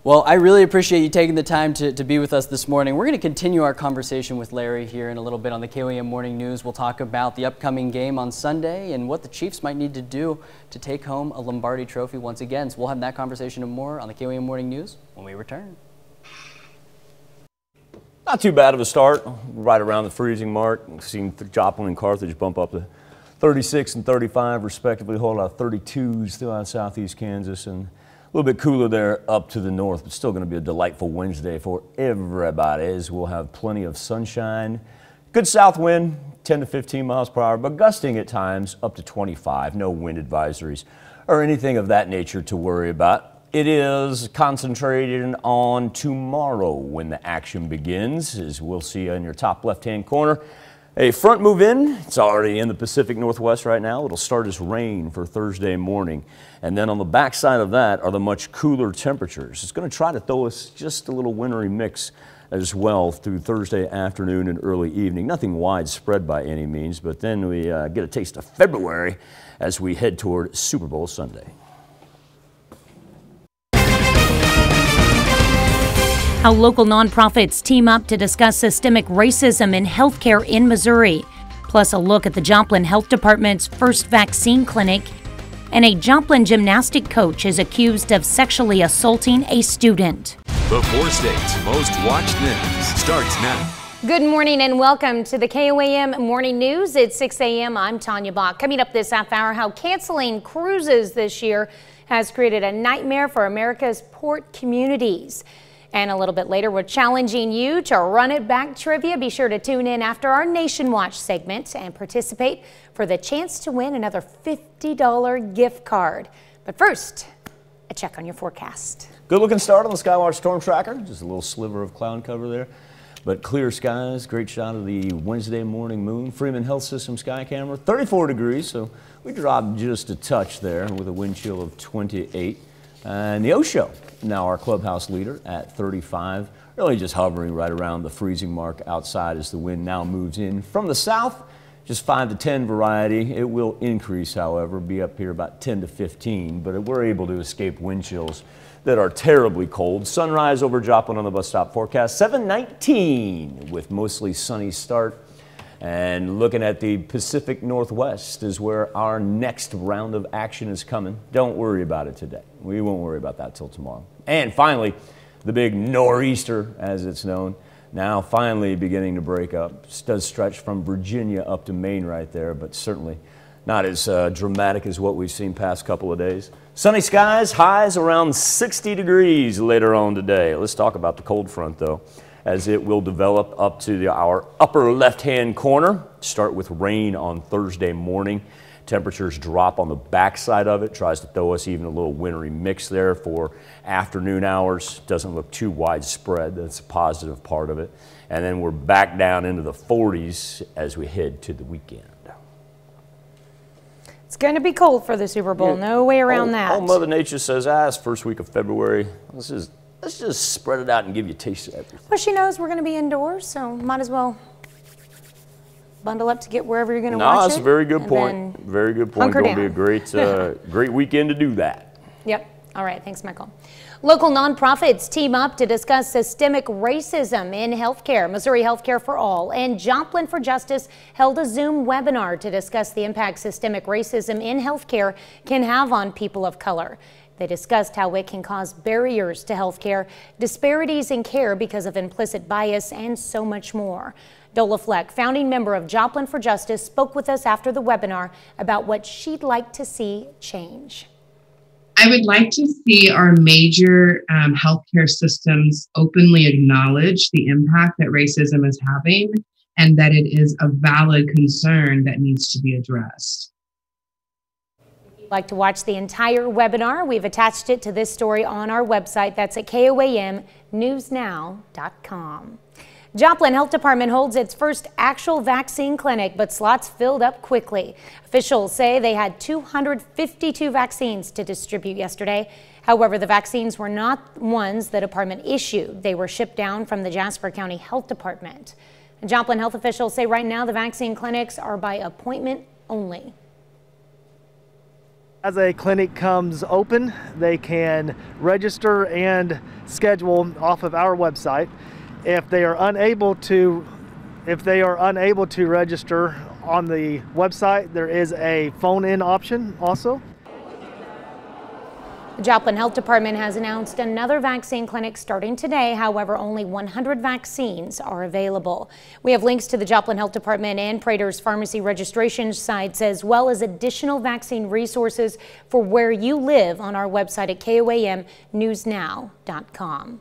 Well, I really appreciate you taking the time to be with us this morning. We're going to continue our conversation with Larry here in a little bit on the KOAM Morning News. We'll talk about the upcoming game on Sunday and what the Chiefs might need to do to take home a Lombardi trophy once again. So we'll have that conversation and more on the KOAM Morning News when we return. Not too bad of a start, right around the freezing mark. We've seen Joplin and Carthage bump up to 36 and 35 respectively, hold out 32s throughout southeast Kansas, and a little bit cooler there up to the north, but still going to be a delightful Wednesday for everybody as we'll have plenty of sunshine. Good south wind, 10 to 15 miles per hour, but gusting at times up to 25. No wind advisories or anything of that nature to worry about. It is concentrated on tomorrow when the action begins, as we'll see in your top left-hand corner. A front move in. It's already in the Pacific Northwest right now. It'll start as rain for Thursday morning. And then on the backside of that are the much cooler temperatures. It's going to try to throw us just a little wintry mix as well through Thursday afternoon and early evening. Nothing widespread by any means, but then we get a taste of February as we head toward Super Bowl Sunday. How local nonprofits team up to discuss systemic racism in healthcare in Missouri. Plus a look at the Joplin Health Department's first vaccine clinic. And a Joplin gymnastic coach is accused of sexually assaulting a student. The 4 states most watched news starts now. Good morning and welcome to the KOAM Morning News. It's 6 a.m. I'm Tanya Bach. Coming up this half hour, how canceling cruises this year has created a nightmare for America's port communities. And a little bit later, we're challenging you to run it back trivia. Be sure to tune in after our Nation Watch segment and participate for the chance to win another $50 gift card. But first, a check on your forecast. Good looking start on the Skywatch Storm Tracker. Just a little sliver of cloud cover there. But clear skies, great shot of the Wednesday morning moon. Freeman Health System sky camera, 34 degrees, so we dropped just a touch there with a wind chill of 28. And the Ocho, now our clubhouse leader at 35, really just hovering right around the freezing mark outside as the wind now moves in from the south, just 5 to 10 variety. It will increase, however, be up here about 10 to 15, but we're able to escape wind chills that are terribly cold. Sunrise over Joplin on the bus stop forecast, 7:19 with mostly sunny start. And looking at the Pacific Northwest is where our next round of action is coming. Don't worry about it today. We won't worry about that till tomorrow. And finally, the big nor'easter, as it's known, now finally beginning to break up. It does stretch from Virginia up to Maine right there, but certainly not as dramatic as what we've seen past couple of days. Sunny skies, highs around 60 degrees later on today. Let's talk about the cold front, though, as it will develop up to our upper left-hand corner. Start with rain on Thursday morning. Temperatures drop on the backside of it. Tries to throw us even a little wintry mix there for afternoon hours. Doesn't look too widespread. That's a positive part of it. And then we're back down into the 40s as we head to the weekend. It's going to be cold for the Super Bowl. Yeah. No way around that. Old Mother Nature says, it's first week of February. Let's just spread it out and give you a taste of everything. Well, she knows we're going to be indoors, so might as well bundle up to get wherever you're going to watch it. No, that's a very good point. Very good point. Going to be a great, great weekend to do that. Yep. All right, thanks, Michael. Local nonprofits team up to discuss systemic racism in healthcare. Missouri Healthcare for All and Joplin for Justice held a Zoom webinar to discuss the impact systemic racism in healthcare can have on people of color. They discussed how it can cause barriers to healthcare, disparities in care because of implicit bias, and so much more. Dola Fleck, founding member of Joplin for Justice, spoke with us after the webinar about what she'd like to see change. I would like to see our major healthcare systems openly acknowledge the impact that racism is having and that it is a valid concern that needs to be addressed. If you'd like to watch the entire webinar, we've attached it to this story on our website. That's at KOAMnewsnow.com. Joplin Health Department holds its first actual vaccine clinic, but slots filled up quickly. Officials say they had 252 vaccines to distribute yesterday. However, the vaccines were not ones the department issued. They were shipped down from the Jasper County Health Department. And Joplin health officials say right now the vaccine clinics are by appointment only. As a clinic comes open, they can register and schedule off of our website. If they are unable to register on the website, there is a phone-in option also. The Joplin Health Department has announced another vaccine clinic starting today. However, only 100 vaccines are available. We have links to the Joplin Health Department and Prater's pharmacy registration sites, as well as additional vaccine resources for where you live on our website at KOAMnewsnow.com.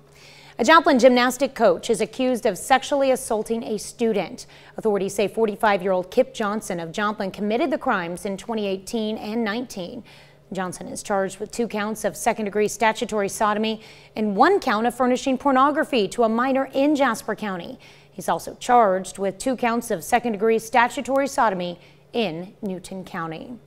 A Joplin gymnastic coach is accused of sexually assaulting a student. Authorities say 45-year-old Kip Johnson of Joplin committed the crimes in 2018 and 19. Johnson is charged with 2 counts of second-degree statutory sodomy and 1 count of furnishing pornography to a minor in Jasper County. He's also charged with 2 counts of second-degree statutory sodomy in Newton County.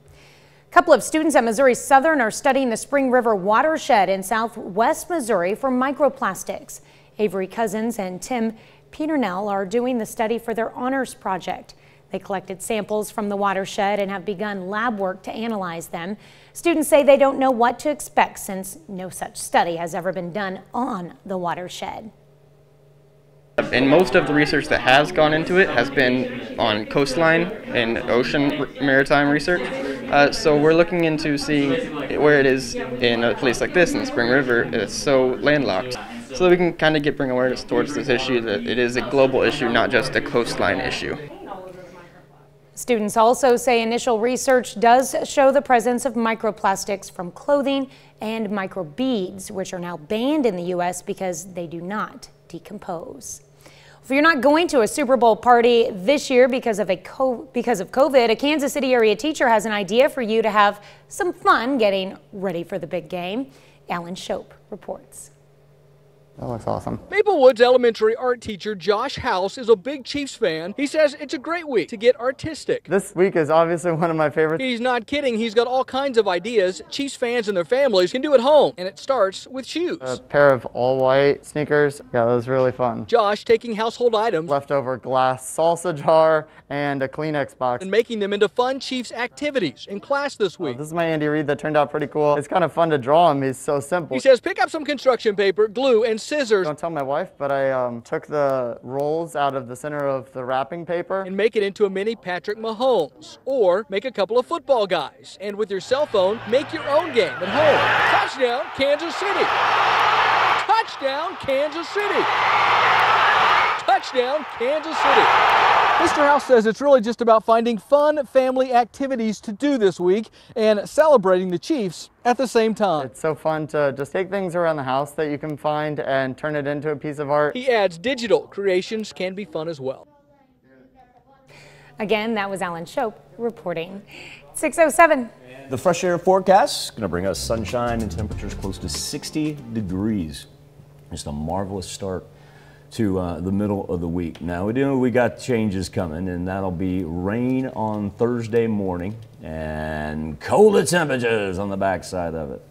A couple of students at Missouri Southern are studying the Spring River watershed in southwest Missouri for microplastics. Avery Cousins and Tim Peternell are doing the study for their honors project. They collected samples from the watershed and have begun lab work to analyze them. Students say they don't know what to expect since no such study has ever been done on the watershed. And most of the research that has gone into it has been on coastline and ocean maritime research. So we're looking into seeing where it is in a place like this, in the Spring River. It's so landlocked. So that we can kind of bring awareness towards this issue, that it is a global issue, not just a coastline issue. Students also say initial research does show the presence of microplastics from clothing and microbeads, which are now banned in the U.S. because they do not decompose. If you're not going to a Super Bowl party this year because of COVID, a Kansas City area teacher has an idea for you to have some fun getting ready for the big game. Alan Shope reports. That looks awesome. Maplewoods Elementary art teacher Josh House is a big Chiefs fan. He says it's a great week to get artistic. This week is obviously one of my favorites. He's not kidding. He's got all kinds of ideas Chiefs fans and their families can do at home, and it starts with shoes. A pair of all-white sneakers. Yeah, that was really fun. Josh taking household items, leftover glass salsa jar, and a Kleenex box, and making them into fun Chiefs activities in class this week. This is my Andy Reid that turned out pretty cool. It's kind of fun to draw him. He's so simple. He says pick up some construction paper, glue, and scissors. Don't tell my wife, but I took the rolls out of the center of the wrapping paper and make it into a mini Patrick Mahomes, or make a couple of football guys, and with your cell phone make your own game at home. Touchdown Kansas City! Touchdown Kansas City! Touchdown Kansas City! Mr. House says it's really just about finding fun family activities to do this week and celebrating the Chiefs at the same time. It's so fun to just take things around the house that you can find and turn it into a piece of art. He adds digital creations can be fun as well. Again, that was Alan Shope reporting. 6:07. The fresh air forecast is going to bring us sunshine and temperatures close to 60 degrees. Just a marvelous start to the middle of the week. Now we got changes coming, and that'll be rain on Thursday morning and colder temperatures on the backside of it.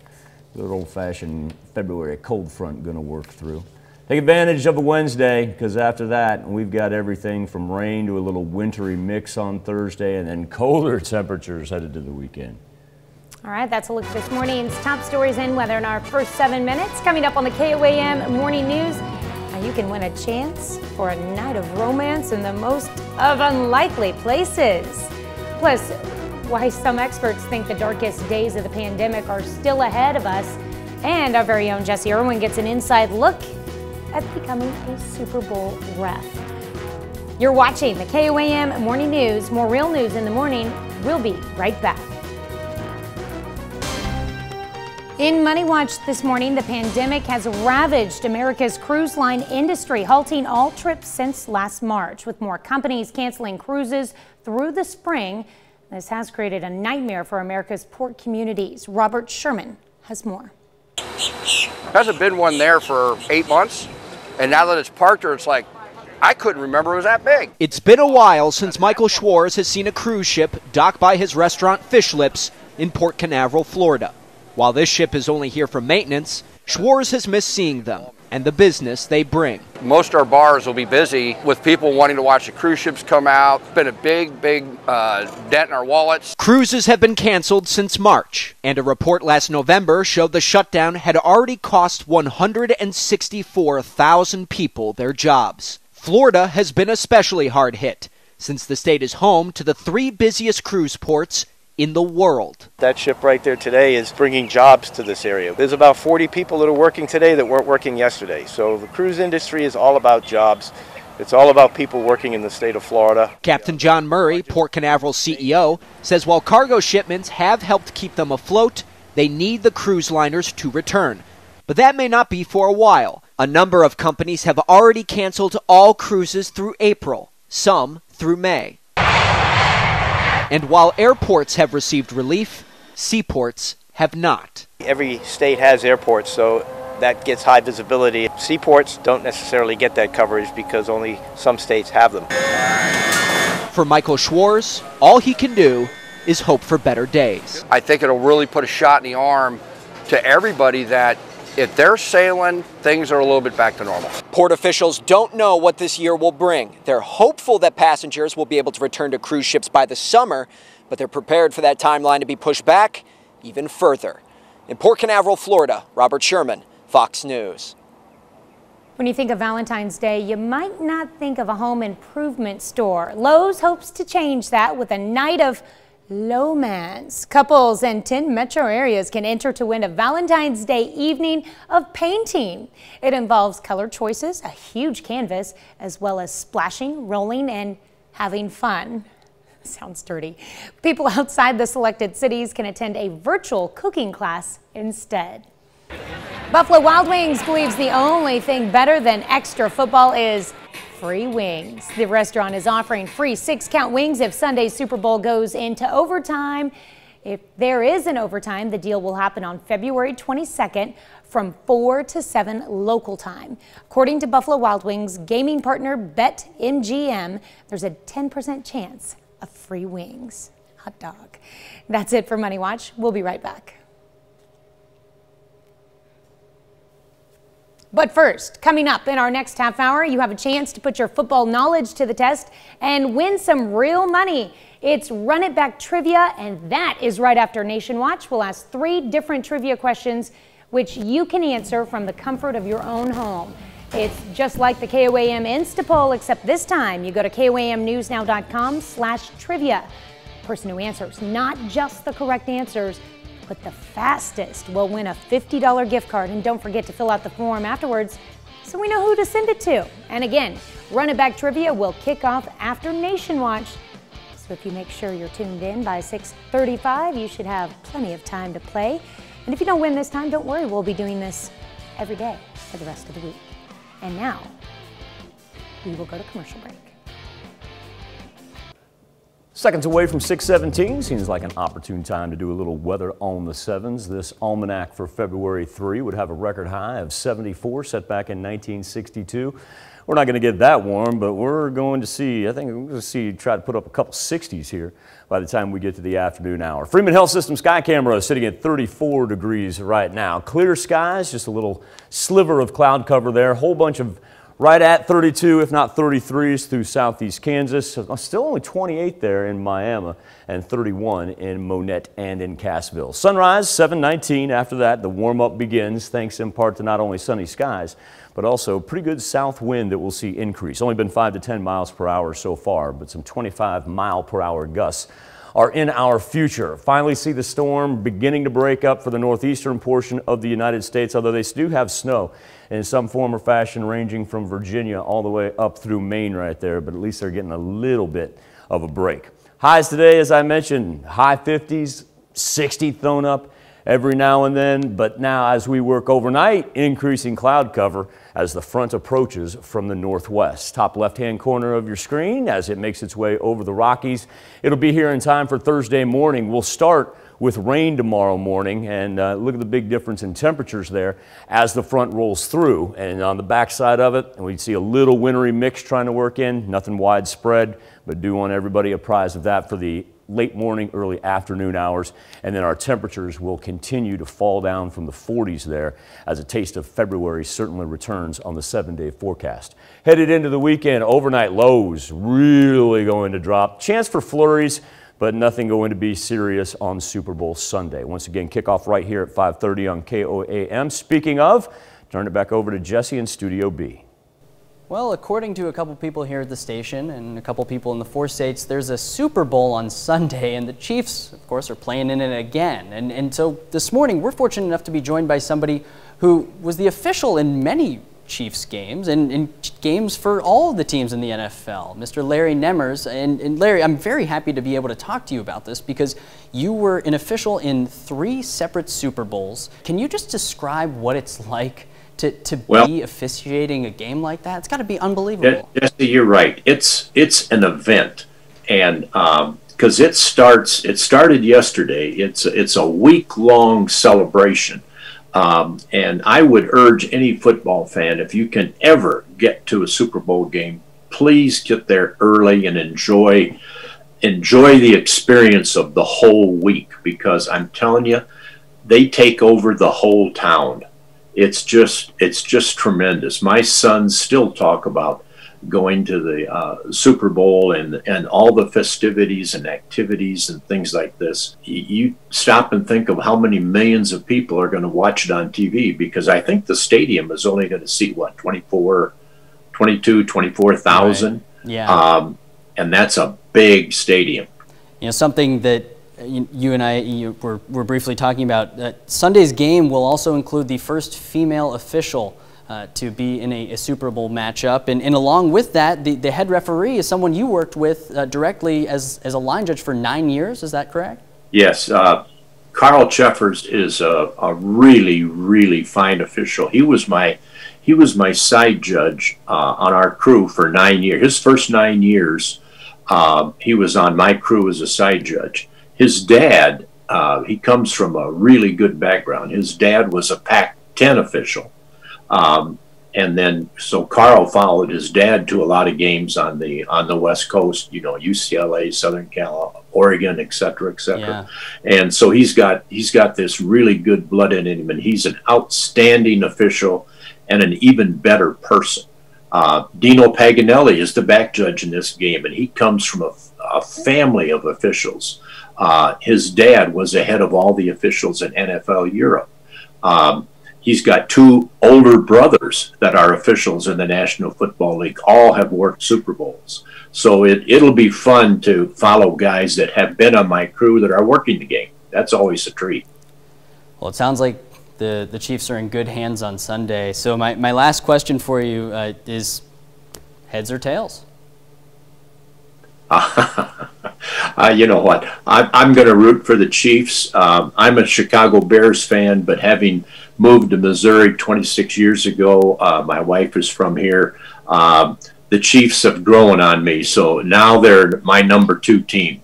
Good old-fashioned February cold front going to work through. Take advantage of a Wednesday, because after that we've got everything from rain to a little wintry mix on Thursday, and then colder temperatures headed to the weekend. All right, that's a look at this morning's top stories and weather in our first 7 minutes. Coming up on the KOAM Morning News, you can win a chance for a night of romance in the most of unlikely places. Plus, why some experts think the darkest days of the pandemic are still ahead of us. And our very own Jesse Irwin gets an inside look at becoming a Super Bowl ref. You're watching the KOAM Morning News. More real news in the morning. We'll be right back. In Money Watch this morning, the pandemic has ravaged America's cruise line industry, halting all trips since last March. With more companies canceling cruises through the spring, this has created a nightmare for America's port communities. Robert Sherman has more. Hasn't been one there for 8 months, and now that it's parked there, it's like, I couldn't remember it was that big. It's been a while since Michael Schwartz has seen a cruise ship dock by his restaurant Fish Lips in Port Canaveral, Florida. While this ship is only here for maintenance, Schwartz has missed seeing them and the business they bring. Most of our bars will be busy with people wanting to watch the cruise ships come out. It's been a big dent in our wallets. Cruises have been canceled since March, and a report last November showed the shutdown had already cost 164,000 people their jobs. Florida has been especially hard hit, since the state is home to the 3 busiest cruise ports in the world. That ship right there today is bringing jobs to this area. There's about 40 people that are working today that weren't working yesterday. So the cruise industry is all about jobs. It's all about people working in the state of Florida. Captain John Murray, Port Canaveral's CEO, says while cargo shipments have helped keep them afloat, they need the cruise liners to return. But that may not be for a while. A number of companies have already canceled all cruises through April, some through May. And while airports have received relief, seaports have not. Every state has airports, so that gets high visibility. Seaports don't necessarily get that coverage because only some states have them. For Michael Schwartz, all he can do is hope for better days. I think it'll really put a shot in the arm to everybody that if they're sailing, things are a little bit back to normal. Port officials don't know what this year will bring. They're hopeful that passengers will be able to return to cruise ships by the summer, but they're prepared for that timeline to be pushed back even further. In Port Canaveral, Florida, Robert Sherman, Fox News. When you think of Valentine's Day, you might not think of a home improvement store. Lowe's hopes to change that with a night of Lomance. Couples in 10 metro areas can enter to win a Valentine's Day evening of painting. It involves color choices, a huge canvas, as well as splashing, rolling, and having fun. Sounds dirty. People outside the selected cities can attend a virtual cooking class instead. Buffalo Wild Wings believes the only thing better than extra football is free wings. The restaurant is offering free 6-count wings if Sunday's Super Bowl goes into overtime. If there is an overtime, the deal will happen on February 22nd from 4 to 7 local time. According to Buffalo Wild Wings gaming partner BetMGM, there's a 10% chance of free wings. Hot dog. That's it for Money Watch. We'll be right back. But first, coming up in our next half hour, you have a chance to put your football knowledge to the test and win some real money. It's Run It Back Trivia, and that is right after Nation Watch. We'll ask 3 different trivia questions, which you can answer from the comfort of your own home. It's just like the KOAM Instapoll, except this time you go to KOAMnewsnow.com/trivia. The person who answers not just the correct answers, but the fastest will win a $50 gift card. And don't forget to fill out the form afterwards so we know who to send it to. And again, Run It Back Trivia will kick off after Nation Watch. So if you make sure you're tuned in by 6:35, you should have plenty of time to play. And if you don't win this time, don't worry, we'll be doing this every day for the rest of the week. And now, we will go to commercial break. Seconds away from 6:17, seems like an opportune time to do a little weather on the 7s. This almanac for February 3 would have a record high of 74 set back in 1962. We're not going to get that warm, but we're going to see, I think we're going to see, try to put up a couple 60s here by the time we get to the afternoon hour. Freeman Health System Sky Camera is sitting at 34 degrees right now. Clear skies, just a little sliver of cloud cover there, a whole bunch of right at 32, if not 33s through southeast Kansas. Still only 28 there in Miami and 31 in Monette and in Cassville. Sunrise 7:19. After that, the warm-up begins, thanks in part to not only sunny skies, but also pretty good south wind that we'll see increase. Only been 5 to 10 miles per hour so far, but some 25-mile-per-hour gusts are in our future. Finally see the storm beginning to break up for the northeastern portion of the United States, although they do have snow in some form or fashion ranging from Virginia all the way up through Maine right there, but at least they're getting a little bit of a break. Highs today, as I mentioned, high 50s, 60 thrown up every now and then, but now as we work overnight, increasing cloud cover as the front approaches from the northwest. Top left-hand corner of your screen as it makes its way over the Rockies. It'll be here in time for Thursday morning. We'll start with rain tomorrow morning, and look at the big difference in temperatures there as the front rolls through. And on the backside of it, we see a little wintry mix trying to work in, nothing widespread, but do want everybody apprised of that for the late morning, early afternoon hours. And then our temperatures will continue to fall down from the 40s there as a taste of February certainly returns on the 7-day forecast. Headed into the weekend, overnight lows really going to drop. Chance for flurries, but nothing going to be serious on Super Bowl Sunday. Once again, kickoff right here at 5:30 on KOAM. Speaking of, turn it back over to Jesse in Studio B. Well, according to a couple people here at the station and a couple people in the 4 states, there's a Super Bowl on Sunday, and the Chiefs, of course, are playing in it again. And so this morning, we're fortunate enough to be joined by somebody who was the official in many Chiefs games and in games for all the teams in the NFL, Mr. Larry Nemmers. And Larry, I'm very happy to be able to talk to you about this because you were an official in 3 separate Super Bowls. Can you just describe what it's like to be officiating a game like that? It's got to be unbelievable. Jesse, you're right. It's an event, and because it started yesterday. It's a week-long celebration, and I would urge any football fan, if you can ever get to a Super Bowl game, please get there early and enjoy the experience of the whole week, because I'm telling you, they take over the whole town. It's just tremendous. My sons still talk about going to the Super Bowl and all the festivities and activities and things like this. You stop and think of how many millions of people are going to watch it on TV, because I think the stadium is only going to seat, what, 24,000? Right. Yeah. And that's a big stadium. You know, something that you and I were briefly talking about. Sunday's game will also include the first female official to be in a Super Bowl matchup. And along with that, the head referee is someone you worked with directly as a line judge for 9 years. Is that correct? Yes. Carl Cheffers is a really, really fine official. He was my side judge on our crew for 9 years. His first 9 years, he was on my crew as a side judge. His dad, he comes from a really good background. His dad was a Pac-10 official. And then, so Carl followed his dad to a lot of games on the West Coast, you know, UCLA, Southern Cal, Oregon, et cetera, et cetera. Yeah. And so he's got this really good blood in him, and he's an outstanding official and an even better person. Dino Paganelli is the back judge in this game, and he comes from a family of officials. His dad was the head of all the officials in NFL Europe. He's got 2 older brothers that are officials in the National Football League. All have worked Super Bowls. So it'll be fun to follow guys that have been on my crew that are working the game. That's always a treat. Well, it sounds like the Chiefs are in good hands on Sunday. So my last question for you is heads or tails? You know what? I'm going to root for the Chiefs. I'm a Chicago Bears fan, but having moved to Missouri 26 years ago, my wife is from here. The Chiefs have grown on me, so now they're my number 2 team.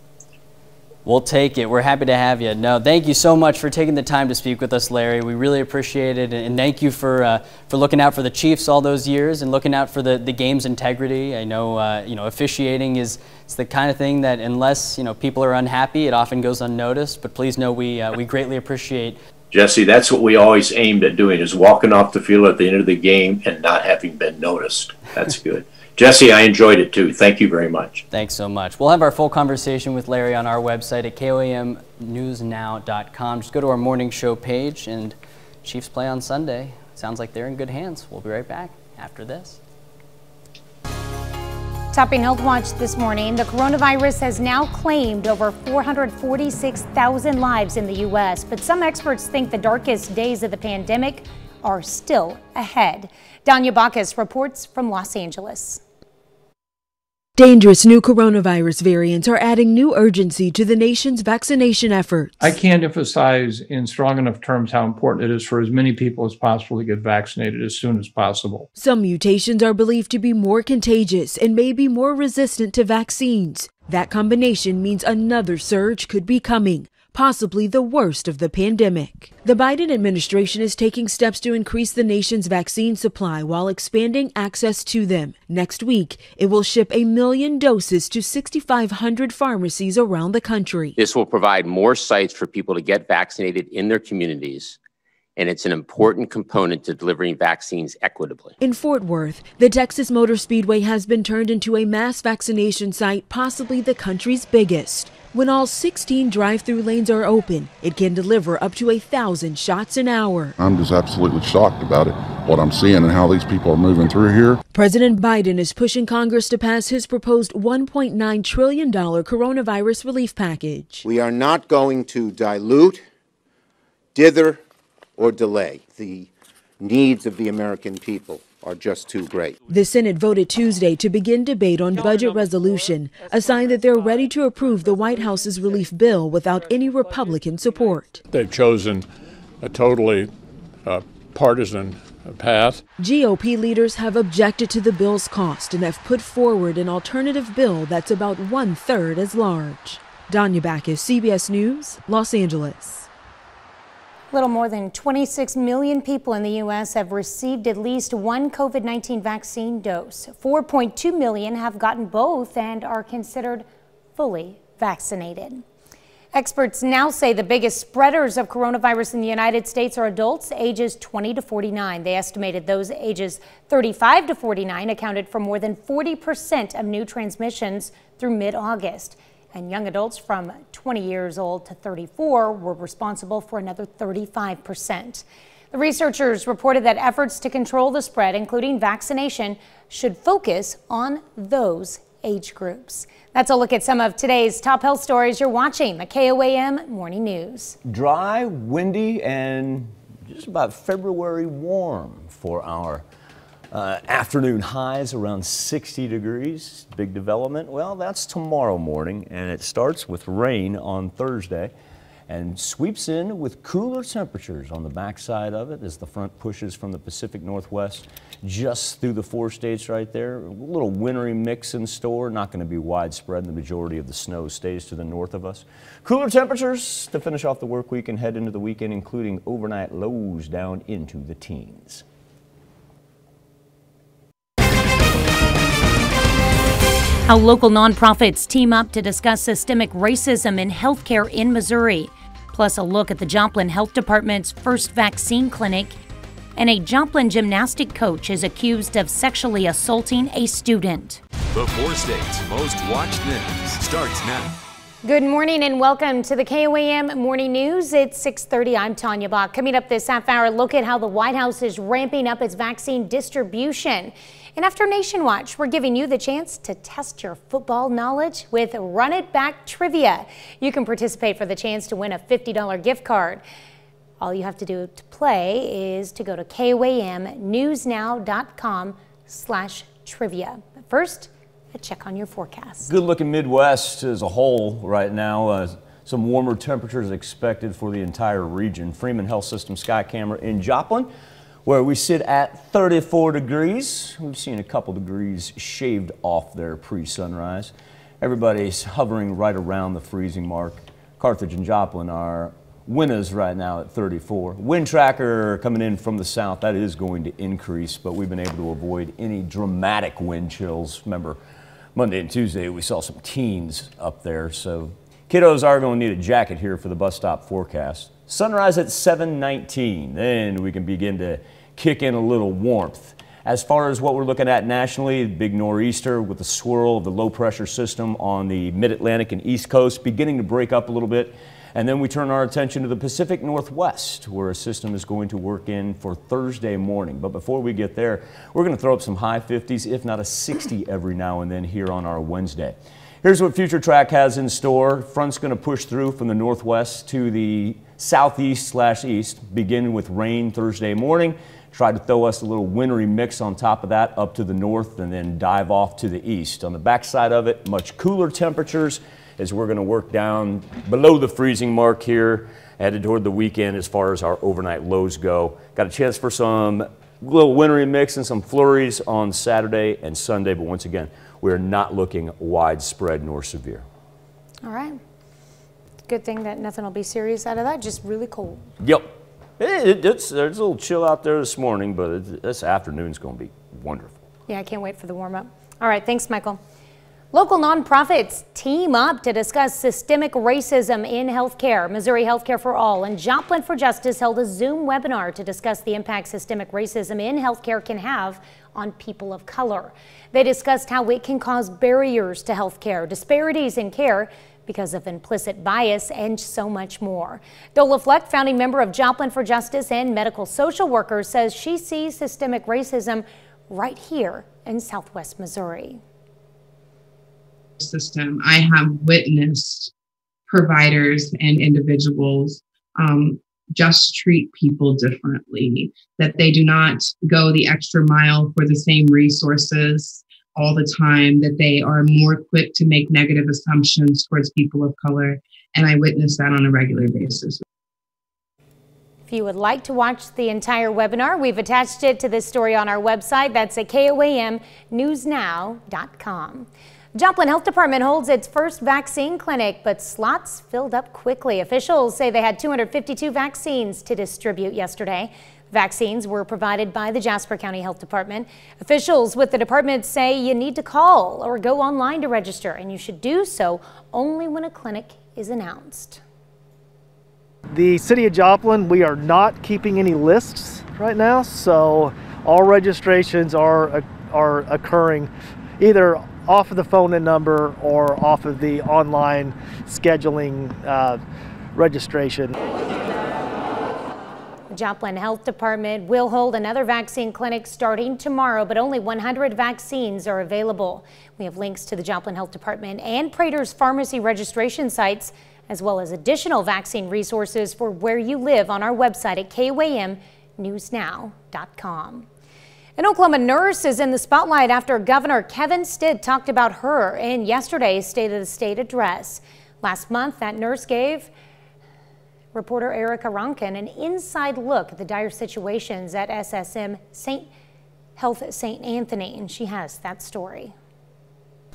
We'll take it. We're happy to have you. No, thank you so much for taking the time to speak with us, Larry. We really appreciate it, and thank you for looking out for the Chiefs all those years and looking out for the game's integrity. I know you know, officiating is the kind of thing that unless people are unhappy, it often goes unnoticed. But please know we greatly appreciate Jesse, that's what we always aimed at doing, is walking off the field at the end of the game and not having been noticed. That's good. Jesse, I enjoyed it too. Thank you very much. Thanks so much. We'll have our full conversation with Larry on our website at KOAMnewsnow.com. Just go to our morning show page, and Chiefs play on Sunday. Sounds like they're in good hands. We'll be right back after this. Topping Health Watch this morning, the coronavirus has now claimed over 446,000 lives in the U.S., but some experts think the darkest days of the pandemic are still ahead. Danya Bacchus reports from Los Angeles. Dangerous new coronavirus variants are adding new urgency to the nation's vaccination efforts. I can't emphasize in strong enough terms how important it is for as many people as possible to get vaccinated as soon as possible. Some mutations are believed to be more contagious and may be more resistant to vaccines. That combination means another surge could be coming, possibly the worst of the pandemic. The Biden administration is taking steps to increase the nation's vaccine supply while expanding access to them. Next week, it will ship 1 million doses to 6,500 pharmacies around the country. This will provide more sites for people to get vaccinated in their communities, and it's an important component to delivering vaccines equitably. In Fort Worth, the Texas Motor Speedway has been turned into a mass vaccination site, possibly the country's biggest. When all 16 drive-through lanes are open, it can deliver up to 1,000 shots an hour. I'm just absolutely shocked about it, what I'm seeing and how these people are moving through here. President Biden is pushing Congress to pass his proposed $1.9 trillion coronavirus relief package. We are not going to dilute, dither, or delay the needs of the American people. Are just too great. The Senate voted Tuesday to begin debate on budget resolution, a sign that they're ready to approve the White House's relief bill without any Republican support. They've chosen a totally partisan path. GOP leaders have objected to the bill's cost and have put forward an alternative bill that's about 1/3 as large. Danya Bacchus, CBS News, Los Angeles. Little more than 26 million people in the U.S. have received at least one COVID-19 vaccine dose. 4.2 million have gotten both and are considered fully vaccinated. Experts now say the biggest spreaders of coronavirus in the United States are adults ages 20 to 49. They estimated those ages 35 to 49 accounted for more than 40% of new transmissions through mid-August. And young adults from 20 years old to 34 were responsible for another 35%. The researchers reported that efforts to control the spread, including vaccination, should focus on those age groups. That's a look at some of today's top health stories. You're watching the KOAM Morning News. Dry, windy, and just about February warm for our afternoon highs around 60 degrees. Big development. Well, that's tomorrow morning, and it starts with rain on Thursday and sweeps in with cooler temperatures on the backside of it as the front pushes from the Pacific Northwest just through the 4 states right there. A little wintry mix in store, not going to be widespread. The majority of the snow stays to the north of us. Cooler temperatures to finish off the work week and head into the weekend, including overnight lows down into the teens. How local nonprofits team up to discuss systemic racism in healthcare in Missouri. Plus a look at the Joplin Health Department's first vaccine clinic. And a Joplin gymnastic coach is accused of sexually assaulting a student. The 4 states most watched news starts now. Good morning and welcome to the KOAM Morning News. It's 6:30. I'm Tanya Bach. Coming up this half hour, look at how the White House is ramping up its vaccine distribution. And after Nation Watch, we're giving you the chance to test your football knowledge with Run It Back Trivia. You can participate for the chance to win a $50 gift card. All you have to do to play is to go to KOAMnewsnow.com/trivia. But first, a check on your forecast. Good looking Midwest as a whole right now. Some warmer temperatures expected for the entire region. Freeman Health System sky camera in Joplin, where we sit at 34 degrees. We've seen a couple degrees shaved off there pre-sunrise. Everybody's hovering right around the freezing mark. Carthage and Joplin are winners right now at 34. Wind tracker coming in from the south, that is going to increase, but we've been able to avoid any dramatic wind chills. Remember, Monday and Tuesday we saw some teens up there, so Kiddos are going to need a jacket here for the bus stop forecast. Sunrise at 7:19. Then we can begin to kick in a little warmth. As far as what we're looking at nationally, big nor'easter with the swirl of the low pressure system on the mid-Atlantic and East Coast beginning to break up a little bit. And then we turn our attention to the Pacific Northwest, where a system is going to work in for Thursday morning. But before we get there, we're going to throw up some high 50s, if not a 60 every now and then here on our Wednesday. Here's what Future Track has in store. Front's going to push through from the northwest to the southeast/east, begin with rain Thursday morning. Try to throw us a little wintry mix on top of that up to the north and then dive off to the east. On the backside of it, much cooler temperatures as we're going to work down below the freezing mark here, headed toward the weekend as far as our overnight lows go. Got a chance for some little wintry mix and some flurries on Saturday and Sunday, but once again, we're not looking widespread nor severe. All right. Good thing that nothing will be serious out of that, just really cold. Yep. There's a little chill out there this morning, but this afternoon's going to be wonderful. Yeah, I can't wait for the warm up. All right, thanks, Michael. Local nonprofits team up to discuss systemic racism in healthcare. Missouri Healthcare for All and Joplin for Justice held a Zoom webinar to discuss the impact systemic racism in healthcare can have on people of color. They discussed how it can cause barriers to healthcare, disparities in care because of implicit bias, and so much more. Dola Fleck, founding member of Joplin for Justice and medical social worker, says she sees systemic racism right here in Southwest Missouri. System, I have witnessed providers and individuals just treat people differently, that they do not go the extra mile for the same resources all the time, that they are more quick to make negative assumptions towards people of color. And I witness that on a regular basis. If you would like to watch the entire webinar, we've attached it to this story on our website. That's at KOAMnewsnow.com. Joplin Health Department holds its first vaccine clinic, but slots filled up quickly. Officials say they had 252 vaccines to distribute yesterday. Vaccines were provided by the Jasper County Health Department. Officials with the department say you need to call or go online to register, and you should do so only when a clinic is announced. The City of Joplin, we are not keeping any lists right now, so all registrations are occurring either off of the phone and number or off of the online scheduling registration. The Joplin Health Department will hold another vaccine clinic starting tomorrow, but only 100 vaccines are available. We have links to the Joplin Health Department and Prater's pharmacy registration sites, as well as additional vaccine resources for where you live on our website at KOAMnewsnow.com. An Oklahoma nurse is in the spotlight after Governor Kevin Stitt talked about her in yesterday's State of the State address. Last month, that nurse gave reporter Erica Ronkin an inside look at the dire situations at SSM Health St. Anthony, and she has that story.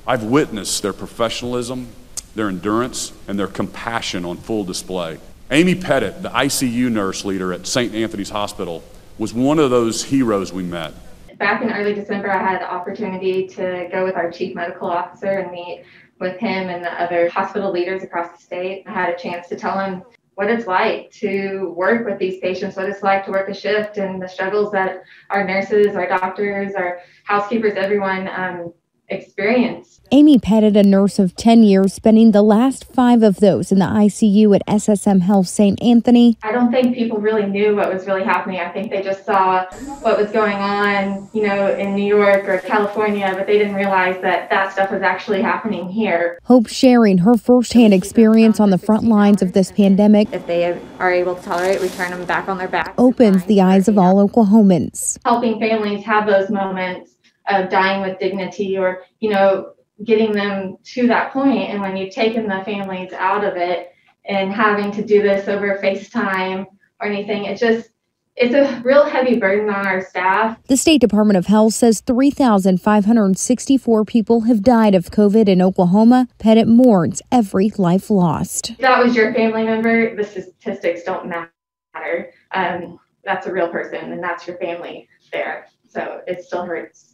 I've witnessed their professionalism, their endurance, and their compassion on full display. Amy Pettit, the ICU nurse leader at St. Anthony's Hospital, was one of those heroes we met. Back in early December, I had the opportunity to go with our chief medical officer and meet with him and the other hospital leaders across the state. I had a chance to tell him what it's like to work with these patients, what it's like to work a shift, and the struggles that our nurses, our doctors, our housekeepers, everyone experience. Amy Pettit, a nurse of 10 years, spending the last 5 of those in the ICU at SSM Health St. Anthony. I don't think people really knew what was really happening. I think they just saw what was going on, you know, in New York or California, but they didn't realize that that stuff was actually happening here. Hope sharing her firsthand experience on the front lines of this pandemic. If they are able to tolerate, we turn them back on their back. Opens the eyes of all Oklahomans. Helping families have those moments of dying with dignity, or, you know, getting them to that point. And when you've taken the families out of it and having to do this over FaceTime or anything, it's a real heavy burden on our staff. The State Department of Health says 3,564 people have died of COVID in Oklahoma. Pettit mourns every life lost. If that was your family member, the statistics don't matter. That's a real person, and that's your family there. So it still hurts.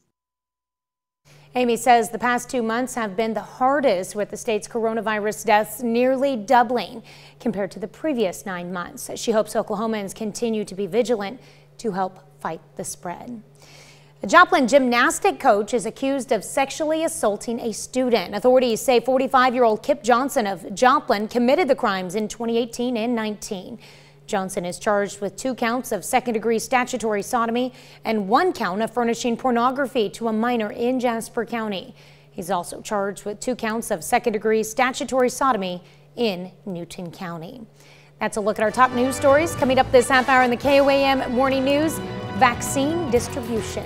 Amy says the past 2 months have been the hardest, with the state's coronavirus deaths nearly doubling compared to the previous 9 months. She hopes Oklahomans continue to be vigilant to help fight the spread. A Joplin gymnastic coach is accused of sexually assaulting a student. Authorities say 45-year-old Kip Johnson of Joplin committed the crimes in 2018 and 19. Johnson is charged with 2 counts of second-degree statutory sodomy and 1 count of furnishing pornography to a minor in Jasper County. He's also charged with 2 counts of second-degree statutory sodomy in Newton County. That's a look at our top news stories. Coming up this half hour in the KOAM Morning News, vaccine distribution.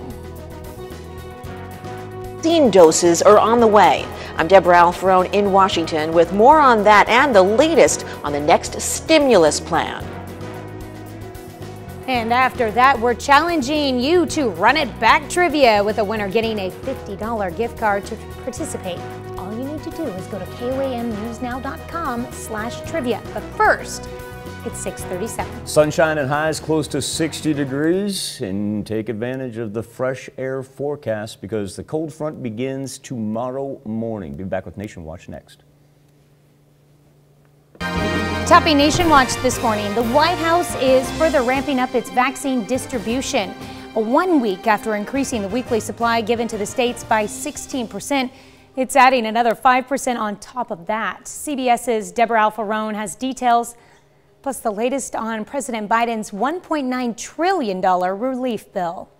Vaccine doses are on the way. I'm Deborah Alfarone in Washington with more on that and the latest on the next stimulus plan. And after that, we're challenging you to run it back trivia with a winner getting a $50 gift card to participate. All you need to do is go to KOAMnewsnow.com/trivia. But first, it's 6:37. Sunshine and highs close to 60 degrees, and take advantage of the fresh air forecast because the cold front begins tomorrow morning. Be back with Nation Watch next. Topping Nation Watch this morning, the White House is further ramping up its vaccine distribution. 1 week after increasing the weekly supply given to the states by 16%, it's adding another 5% on top of that. CBS's Deborah Alfarone has details, plus the latest on President Biden's $1.9 trillion relief bill.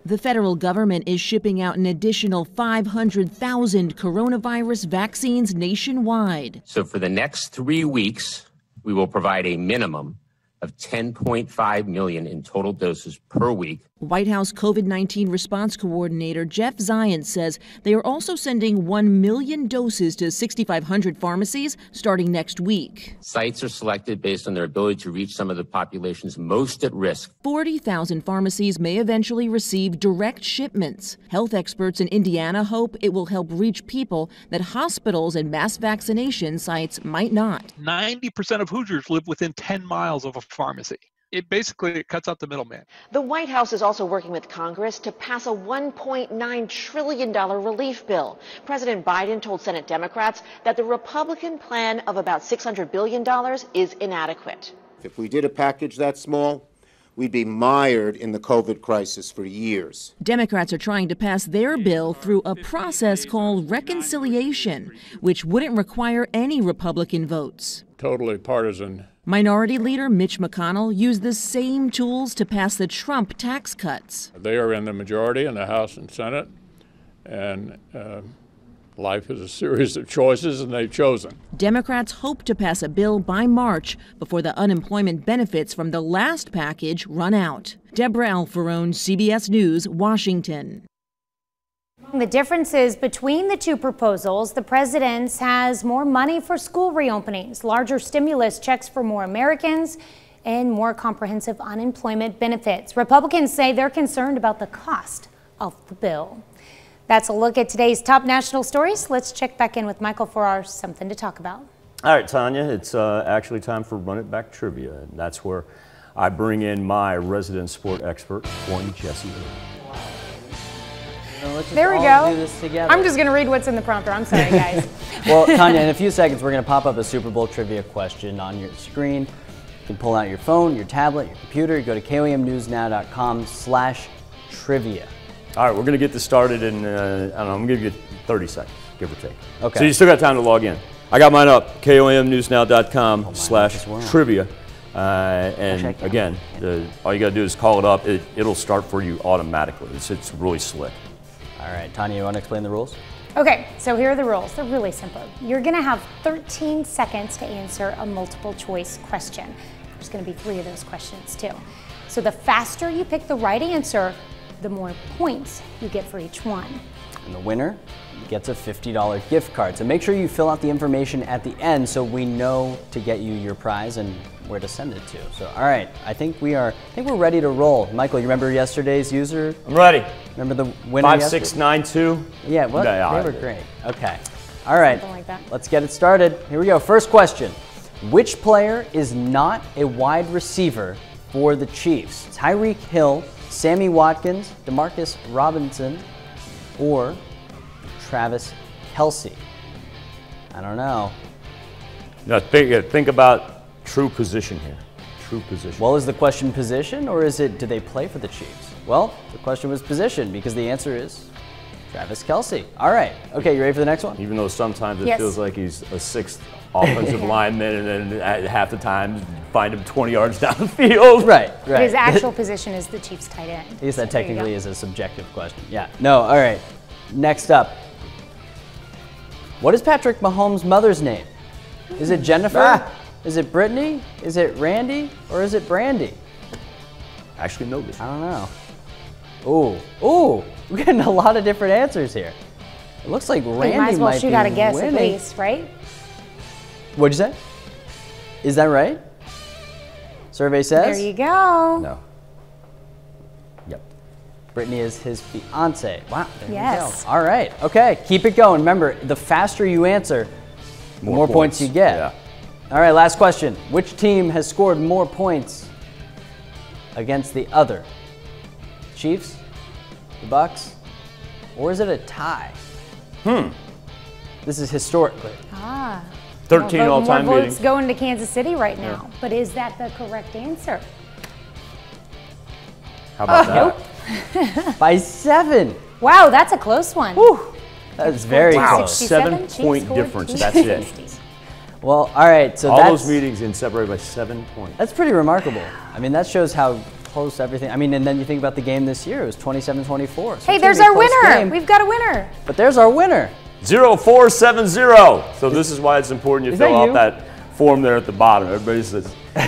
The federal government is shipping out an additional 500,000 coronavirus vaccines nationwide. So for the next 3 weeks, we will provide a minimum of 10.5 million in total doses per week. White House COVID-19 response coordinator Jeff Zients says they are also sending 1 million doses to 6,500 pharmacies starting next week. Sites are selected based on their ability to reach some of the populations most at risk. 40,000 pharmacies may eventually receive direct shipments. Health experts in Indiana hope it will help reach people that hospitals and mass vaccination sites might not. 90% of Hoosiers live within 10 miles of a pharmacy. It basically cuts out the middleman. The White House is also working with Congress to pass a $1.9 trillion relief bill. President Biden told Senate Democrats that the Republican plan of about $600 billion is inadequate. If we did a package that small, we'd be mired in the COVID crisis for years. Democrats are trying to pass their bill through a process called reconciliation, which wouldn't require any Republican votes. Totally partisan. Minority Leader Mitch McConnell used the same tools to pass the Trump tax cuts. They are in the majority in the House and Senate, and life is a series of choices, and they've chosen. Democrats hope to pass a bill by March before the unemployment benefits from the last package run out. Deborah Alfarone, CBS News, Washington. The differences between the two proposals, the president's has more money for school reopenings, larger stimulus checks for more Americans, and more comprehensive unemployment benefits. Republicans say they're concerned about the cost of the bill. That's a look at today's top national stories. Let's check back in with Michael for our Something to Talk About. All right, Tanya, it's actually time for Run It Back Trivia. And that's where I bring in my resident sport expert, one Jesse. There we go. Do this together. I'm just going to read what's in the prompter. I'm sorry, guys. Well, Tanya, in a few seconds, we're going to pop up a Super Bowl trivia question on your screen. You can pull out your phone, your tablet, your computer. You go to KOAMnewsnow.com/trivia. All right, we're going to get this started in, I don't know, I'm going to give you 30 seconds, give or take. Okay. So you still got time to log in. I got mine up, KOAMnewsnow.com/trivia. And again, all you got to do is call it up. It'll start for you automatically. It's really slick. All right, Tanya, you want to explain the rules? Okay, so here are the rules. They're really simple. You're going to have 13 seconds to answer a multiple choice question. There's going to be 3 of those questions too. So the faster you pick the right answer, the more points you get for each one. And the winner gets a $50 gift card. So make sure you fill out the information at the end so we know to get you your prize and where to send it to. So, all right, I think we're ready to roll. Michael, you remember yesterday's user? I'm ready. Remember the winner 5692? Yeah, what? Yeah, they were great. Okay. All right, like that. Let's get it started. Here we go. First question. Which player is not a wide receiver for the Chiefs? Tyreek Hill, Sammy Watkins, Demarcus Robinson, or Travis Kelce? I don't know. Now think about true position here. True position. Well, is the question position, or is it do they play for the Chiefs? Well, the question was position, because the answer is Travis Kelce. All right. Okay, you ready for the next one? Even though sometimes it Yes. feels like he's a sixth offensive lineman, and then at half the time find him 20 yards down the field. Right. But his actual position is the Chiefs tight end. I guess that There you technically go. is a subjective question. Yeah. No, all right. Next up. What is Patrick Mahomes' mother's name? Is it Jennifer? Is it Brittany? Is it Randy? Or is it Brandy? Actually know this. I don't know. Ooh, we're getting a lot of different answers here. It looks like Randy You might as well might shoot be out a guess winning. at least, right? What'd you say? Is that right? Survey says? There you go. No. Yep. Brittany is his fiance. Wow, there Yes. you go. All right, okay, keep it going. Remember, the faster you answer, the more points you get. Yeah. All right, last question. Which team has scored more points against the other? Chiefs, the Bucks, or is it a tie? This is historically. 13 more all-time votes meetings. going to Kansas City right now. But is that the correct answer? How about that? Nope. By 7. Wow, that's a close one. That's very Wow, close. 7-point difference. That's it. Well, all right, so all that's, those meetings in separated by 7 points. that's pretty remarkable. I mean, that shows how close everything. I mean, and then you think about the game this year, it was 27-24. So Hey, it's there's gonna our be a close winner. game. We've got a winner. But there's our winner. 0470. So this is why it's important you Is fill that out you? that form there at the bottom. Everybody's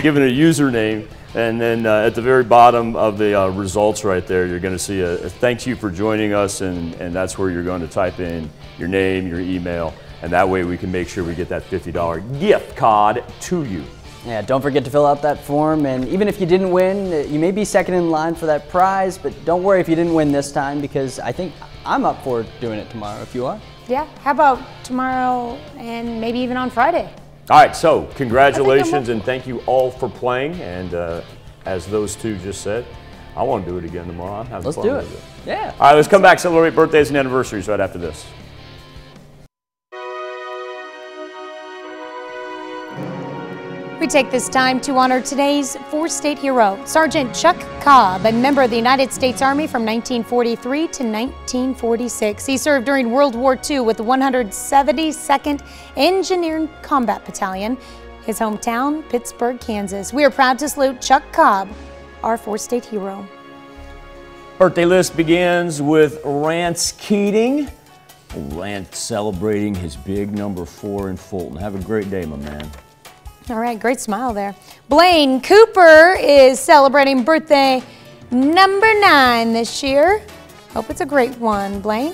given a username, and then at the very bottom of the results right there, you're going to see a thank you for joining us, and that's where you're going to type in your name, your email, and that way we can make sure we get that $50 gift card to you. Yeah, don't forget to fill out that form, and even if you didn't win, you may be second in line for that prize, but don't worry if you didn't win this time, because I think I'm up for doing it tomorrow if you are. Yeah, how about tomorrow and maybe even on Friday? All right, so congratulations and thank you all for playing, and as those two just said, I want to do it again tomorrow. I'm having Let's fun do with it. Yeah. All right, let's come back, celebrate birthdays and anniversaries right after this. We take this time to honor today's four-state hero, Sergeant Chuck Cobb, a member of the United States Army from 1943 to 1946. He served during World War II with the 172nd Engineer Combat Battalion, his hometown, Pittsburgh, Kansas. We are proud to salute Chuck Cobb, our four-state hero. Birthday list begins with Rance Keating. Rance celebrating his big number 4 in Fulton. Have a great day, my man. All right, great smile there. Blaine Cooper is celebrating birthday number 9 this year. Hope it's a great one, Blaine.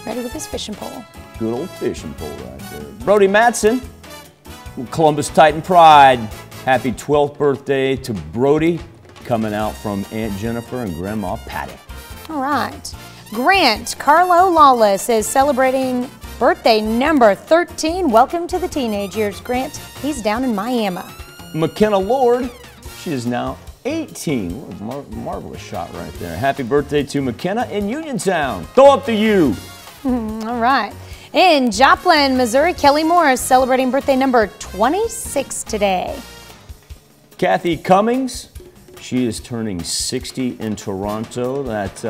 Ready with his fishing pole. Good old fishing pole right there. Brody Matson, Columbus Titan Pride. Happy 12th birthday to Brody, coming out from Aunt Jennifer and Grandma Patty. All right. Grant Carlo Lawless is celebrating birthday number 13. Welcome to the teenage years, Grant. He's down in Miami. McKenna Lord, she is now 18. What a marvelous shot right there. Happy birthday to McKenna in Uniontown. Throw up to you. All right. In Joplin, Missouri, Kelly Morris celebrating birthday number 26 today. Kathy Cummings, she is turning 60 in Toronto. That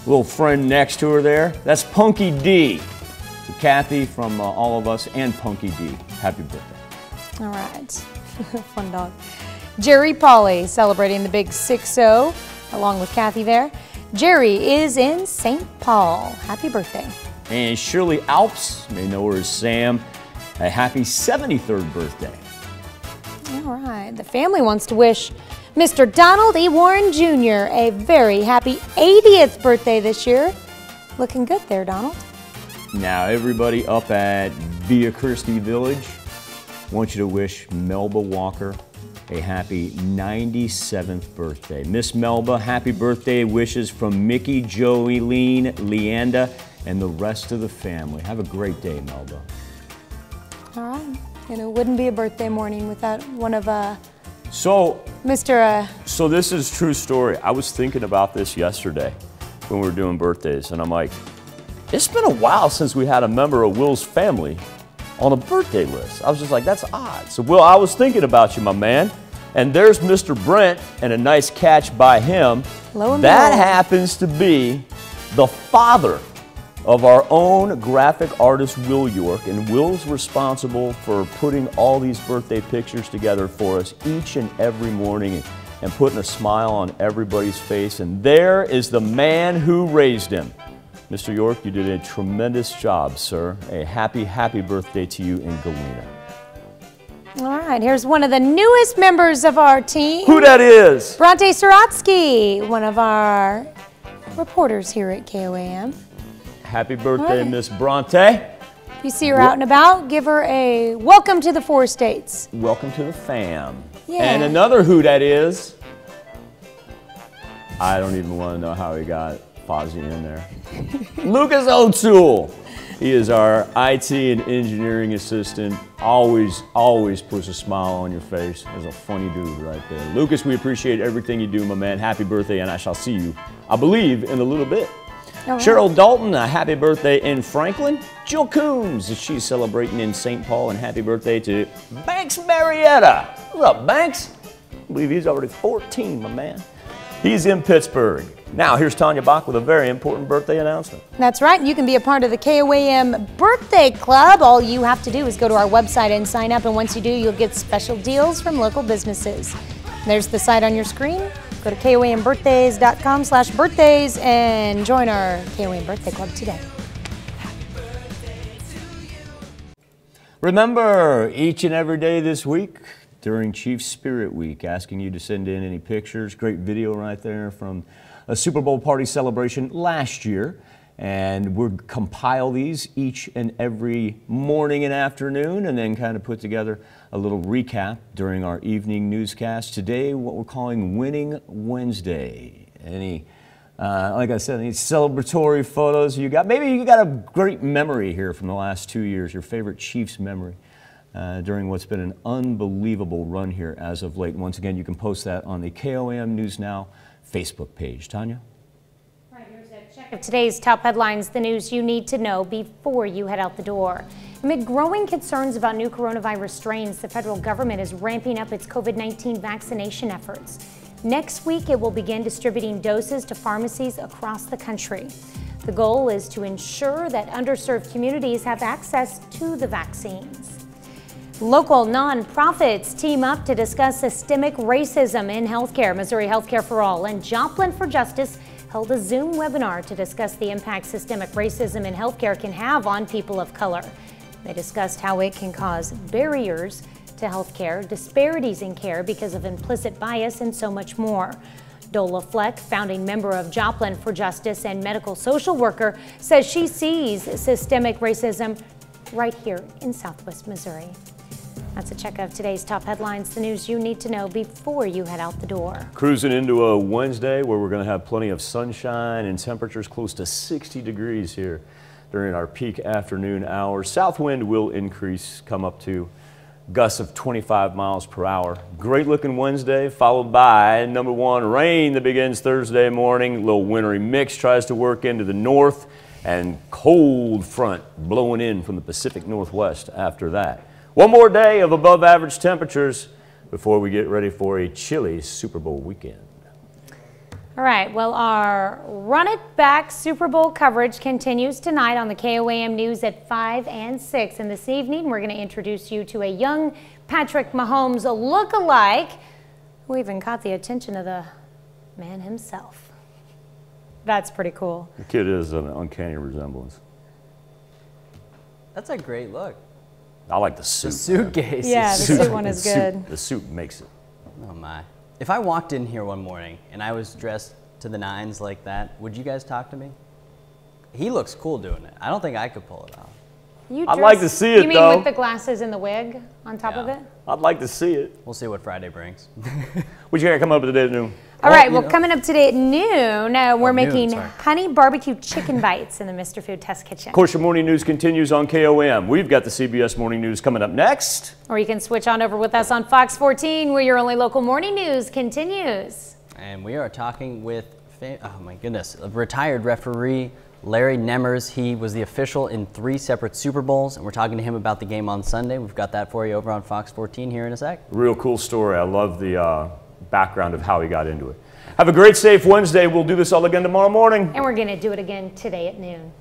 little friend next to her there, that's Punky D. So Kathy, from all of us and Punky D, happy birthday. All right. Fun dog. Jerry Pauly celebrating the big 6-0 along with Kathy there. Jerry is in St. Paul. Happy birthday. And Shirley Alps, you may know her as Sam, a happy 73rd birthday. All right. The family wants to wish Mr. Donald E. Warren Jr. a very happy 80th birthday this year. Looking good there, Donald. Now, everybody up at Via Christi Village, want you to wish Melba Walker a happy 97th birthday. Miss Melba, happy birthday wishes from Mickey, Joey, Leanda, and the rest of the family. Have a great day, Melba. All right. And it wouldn't be a birthday morning without one of So this is true story. I was thinking about this yesterday when we were doing birthdays, and I'm like, it's been a while since we had a member of Will's family on a birthday list. I was just like, that's odd. So Will, I was thinking about you, my man. And there's Mr. Brent, and a nice catch by him. That happens to be the father of our own graphic artist, Will York. And Will's responsible for putting all these birthday pictures together for us each and every morning and putting a smile on everybody's face. And there is the man who raised him. Mr. York, you did a tremendous job, sir. A happy, happy birthday to you in Galena. All right, here's one of the newest members of our team. Who that is? Bronte Swarovski, one of our reporters here at KOAM. Happy birthday, Miss Bronte. If you see her out and about, give her a welcome to the 4 states. Welcome to the fam. Yeah. And another who that is, I don't even want to know how he got Fozzie in there. Lucas O'Toole. He is our IT and engineering assistant. Always puts a smile on your face. There's a funny dude right there. Lucas, we appreciate everything you do, my man. Happy birthday, and I shall see you, I believe, in a little bit. Right. Cheryl Dalton, a happy birthday in Franklin. Jill Coombs, she's celebrating in St. Paul, and happy birthday to Banks Marietta. What's up, Banks? I believe he's already 14, my man. He's in Pittsburgh. Now, here's Tanya Bach with a very important birthday announcement. That's right. You can be a part of the KOAM Birthday Club. All you have to do is go to our website and sign up. And once you do, you'll get special deals from local businesses. There's the site on your screen. Go to KOAMBirthdays.com/birthdays and join our KOAM Birthday Club today. Remember, each and every day this week, during Chief Spirit Week, asking you to send in any pictures. Great video right there from a Super Bowl party celebration last year. And we'll compile these each and every morning and afternoon and then kind of put together a little recap during our evening newscast. Today, what we're calling Winning Wednesday. Any, like I said, any celebratory photos you got? Maybe you got a great memory here from the last 2 years, your favorite Chiefs memory. During what's been an unbelievable run here as of late. Once again, you can post that on the KOAM News Now Facebook page. Tanya? Right, here's a check of today's top headlines, the news you need to know before you head out the door. Amid growing concerns about new coronavirus strains, the federal government is ramping up its COVID-19 vaccination efforts. Next week, it will begin distributing doses to pharmacies across the country. The goal is to ensure that underserved communities have access to the vaccines. Local nonprofits team up to discuss systemic racism in healthcare. Missouri Healthcare for All and Joplin for Justice held a Zoom webinar to discuss the impact systemic racism in healthcare can have on people of color. They discussed how it can cause barriers to healthcare, disparities in care because of implicit bias, and so much more. Dola Fleck, founding member of Joplin for Justice and medical social worker, says she sees systemic racism right here in Southwest Missouri. That's a check of today's top headlines, the news you need to know before you head out the door. Cruising into a Wednesday where we're going to have plenty of sunshine and temperatures close to 60 degrees here during our peak afternoon hours. South wind will increase, come up to gusts of 25 miles per hour. Great looking Wednesday, followed by number 1, rain that begins Thursday morning. A little wintry mix tries to work into the north, and cold front blowing in from the Pacific Northwest after that. One more day of above average temperatures before we get ready for a chilly Super Bowl weekend. All right, well, our Run It Back Super Bowl coverage continues tonight on the KOAM News at 5 and 6. And this evening, we're going to introduce you to a young Patrick Mahomes look-alike who even caught the attention of the man himself. That's pretty cool. The kid is an uncanny resemblance. That's a great look. I like the suit. The suitcase. Yeah, the suit one is good. The suit makes it. Oh my. If I walked in here one morning and I was dressed to the nines like that, would you guys talk to me? He looks cool doing it. I don't think I could pull it off. I'd like to see it, You mean though. with the glasses and the wig on top of it? I'd like to see it. We'll see what Friday brings. What you got coming up today at noon? All right, well, coming up today at noon, we're making honey barbecue chicken bites in the Mr. Food Test Kitchen. Of course, your morning news continues on KOAM. We've got the CBS Morning News coming up next. Or you can switch on over with us on Fox 14, where your only local morning news continues. And we are talking with, oh my goodness, a retired referee, Larry Nemmers. He was the official in 3 separate Super Bowls, and we're talking to him about the game on Sunday. We've got that for you over on Fox 14 here in a sec. Real cool story. I love the background of how he got into it. Have a great, safe Wednesday. We'll do this all again tomorrow morning. And we're going to do it again today at noon.